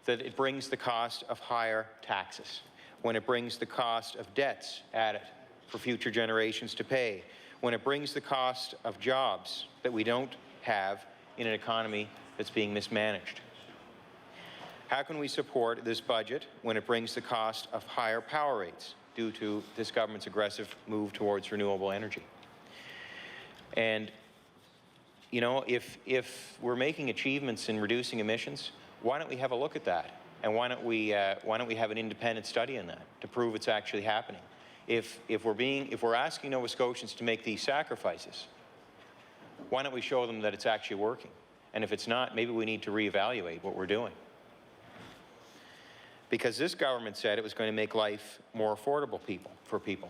that it brings the cost of higher taxes, when it brings the cost of debts added for future generations to pay, when it brings the cost of jobs that we don't have in an economy that's being mismanaged? How can we support this budget when it brings the cost of higher power rates due to this government's aggressive move towards renewable energy? And, you know, if we're making achievements in reducing emissions, why don't we have a look at that? And why don't we have an independent study on that to prove it's actually happening? If we're asking Nova Scotians to make these sacrifices, why don't we show them that it's actually working? And if it's not, maybe we need to reevaluate what we're doing. Because this government said it was going to make life more affordable for people.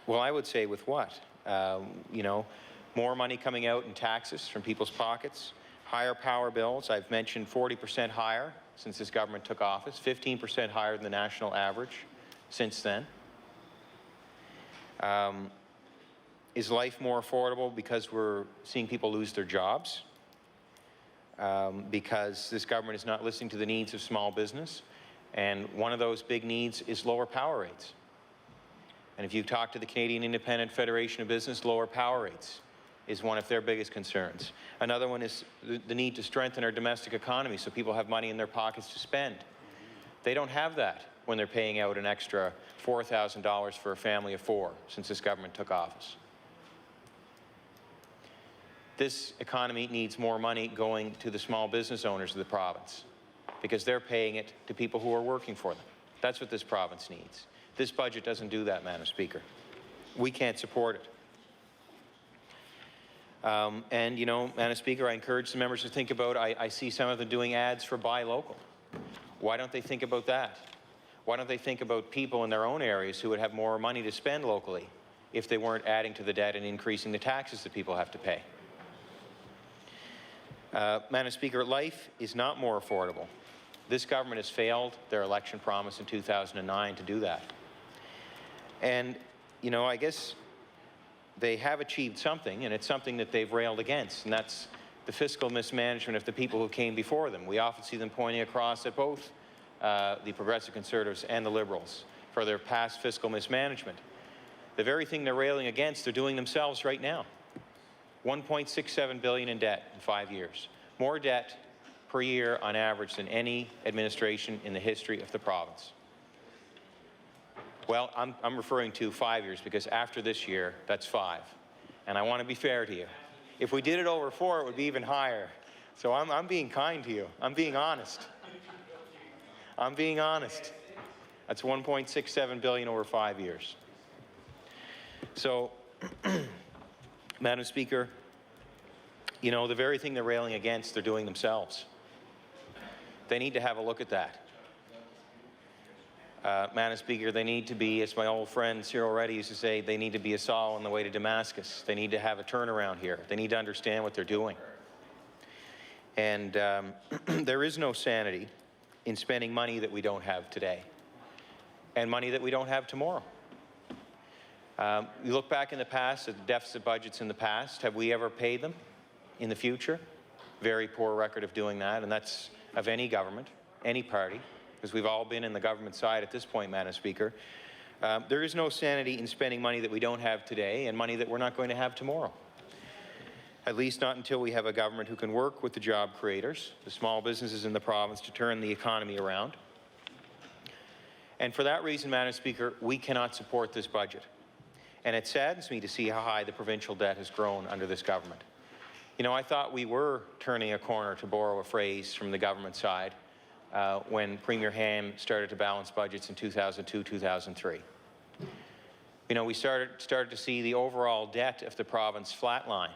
Well, I would say with what? You know, more money coming out in taxes from people's pockets, higher power bills. I've mentioned 40% higher since this government took office, 15% higher than the national average since then. Is life more affordable because we're seeing people lose their jobs? Because this government is not listening to the needs of small business? And one of those big needs is lower power rates. And if you talk to the Canadian Independent Federation of Business, lower power rates is one of their biggest concerns. Another one is the need to strengthen our domestic economy so people have money in their pockets to spend. They don't have that when they're paying out an extra $4,000 for a family of 4 since this government took office. This economy needs more money going to the small business owners of the province because they're paying it to people who are working for them. That's what this province needs. This budget doesn't do that, Madam Speaker. We can't support it. And, you know, Madam Speaker, I encourage the members to think about, I see some of them doing ads for Buy Local. Why don't they think about that? Why don't they think about people in their own areas who would have more money to spend locally if they weren't adding to the debt and increasing the taxes that people have to pay? Madam Speaker, life is not more affordable. This government has failed their election promise in 2009 to do that. And, you know, I guess they have achieved something, and it's something that they've railed against, and that's the fiscal mismanagement of the people who came before them. We often see them pointing across at both the Progressive Conservatives and the Liberals for their past fiscal mismanagement. The very thing they're railing against, they're doing themselves right now. $1.67 billion in debt in 5 years. More debt per year on average than any administration in the history of the province. Well, I'm referring to 5 years because after this year, that's 5. And I want to be fair to you. If we did it over 4, it would be even higher. So I'm being kind to you. I'm being honest. I'm being honest. That's $1.67 billion over 5 years. So, Madam Speaker, you know, the very thing they're railing against, they're doing themselves. They need to have a look at that. Madam Speaker, they need to be, as my old friend Cyril Reddy used to say, they need to be a Saul on the way to Damascus. They need to have a turnaround here. They need to understand what they're doing. And there is no sanity in spending money that we don't have today and money that we don't have tomorrow. You look back in the past at the deficit budgets in the past. Have we ever paid them in the future? Very poor record of doing that, and that's of any government, any party, because we've all been in the government side at this point, Madam Speaker. There is no sanity in spending money that we don't have today and money that we're not going to have tomorrow. At least not until we have a government who can work with the job creators, the small businesses in the province, to turn the economy around. And for that reason, Madam Speaker, we cannot support this budget. And it saddens me to see how high the provincial debt has grown under this government. You know, I thought we were turning a corner, to borrow a phrase from the government side, when Premier Ham started to balance budgets in 2002, 2003. You know, we started to see the overall debt of the province flatline.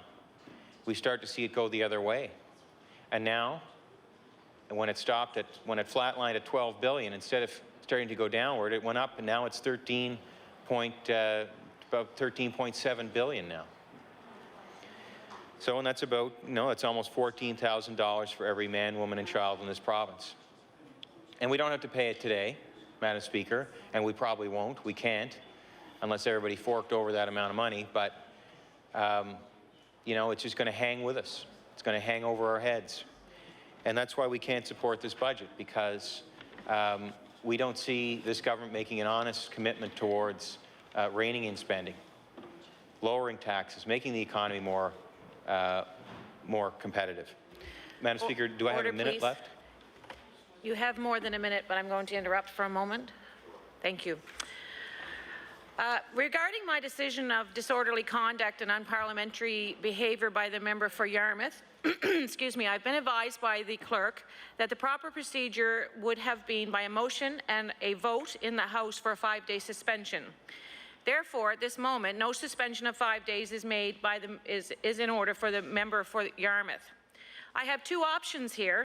We start to see it go the other way. And now, when it flatlined at $12 billion, instead of starting to go downward. It went up, and now it's about 13.7 billion now. So, and that's about, it's almost $14,000 for every man, woman, and child in this province. And we don't have to pay it today, Madam Speaker, and we probably won't. We can't, unless everybody forked over that amount of money. But, it's just going to hang with us. It's going to hang over our heads. And that's why we can't support this budget, because we don't see this government making an honest commitment towards reining in spending, lowering taxes, making the economy more competitive. Madam Speaker, do I have a minute left? You have more than a minute, but I'm going to interrupt for a moment. Thank you. Regarding my decision of disorderly conduct and unparliamentary behaviour by the member for Yarmouth, excuse me, I've been advised by the clerk that the proper procedure would have been by a motion and a vote in the House for a 5-day suspension. Therefore, at this moment, no suspension of 5 days is made by is in order for the member for Yarmouth. I have two options here.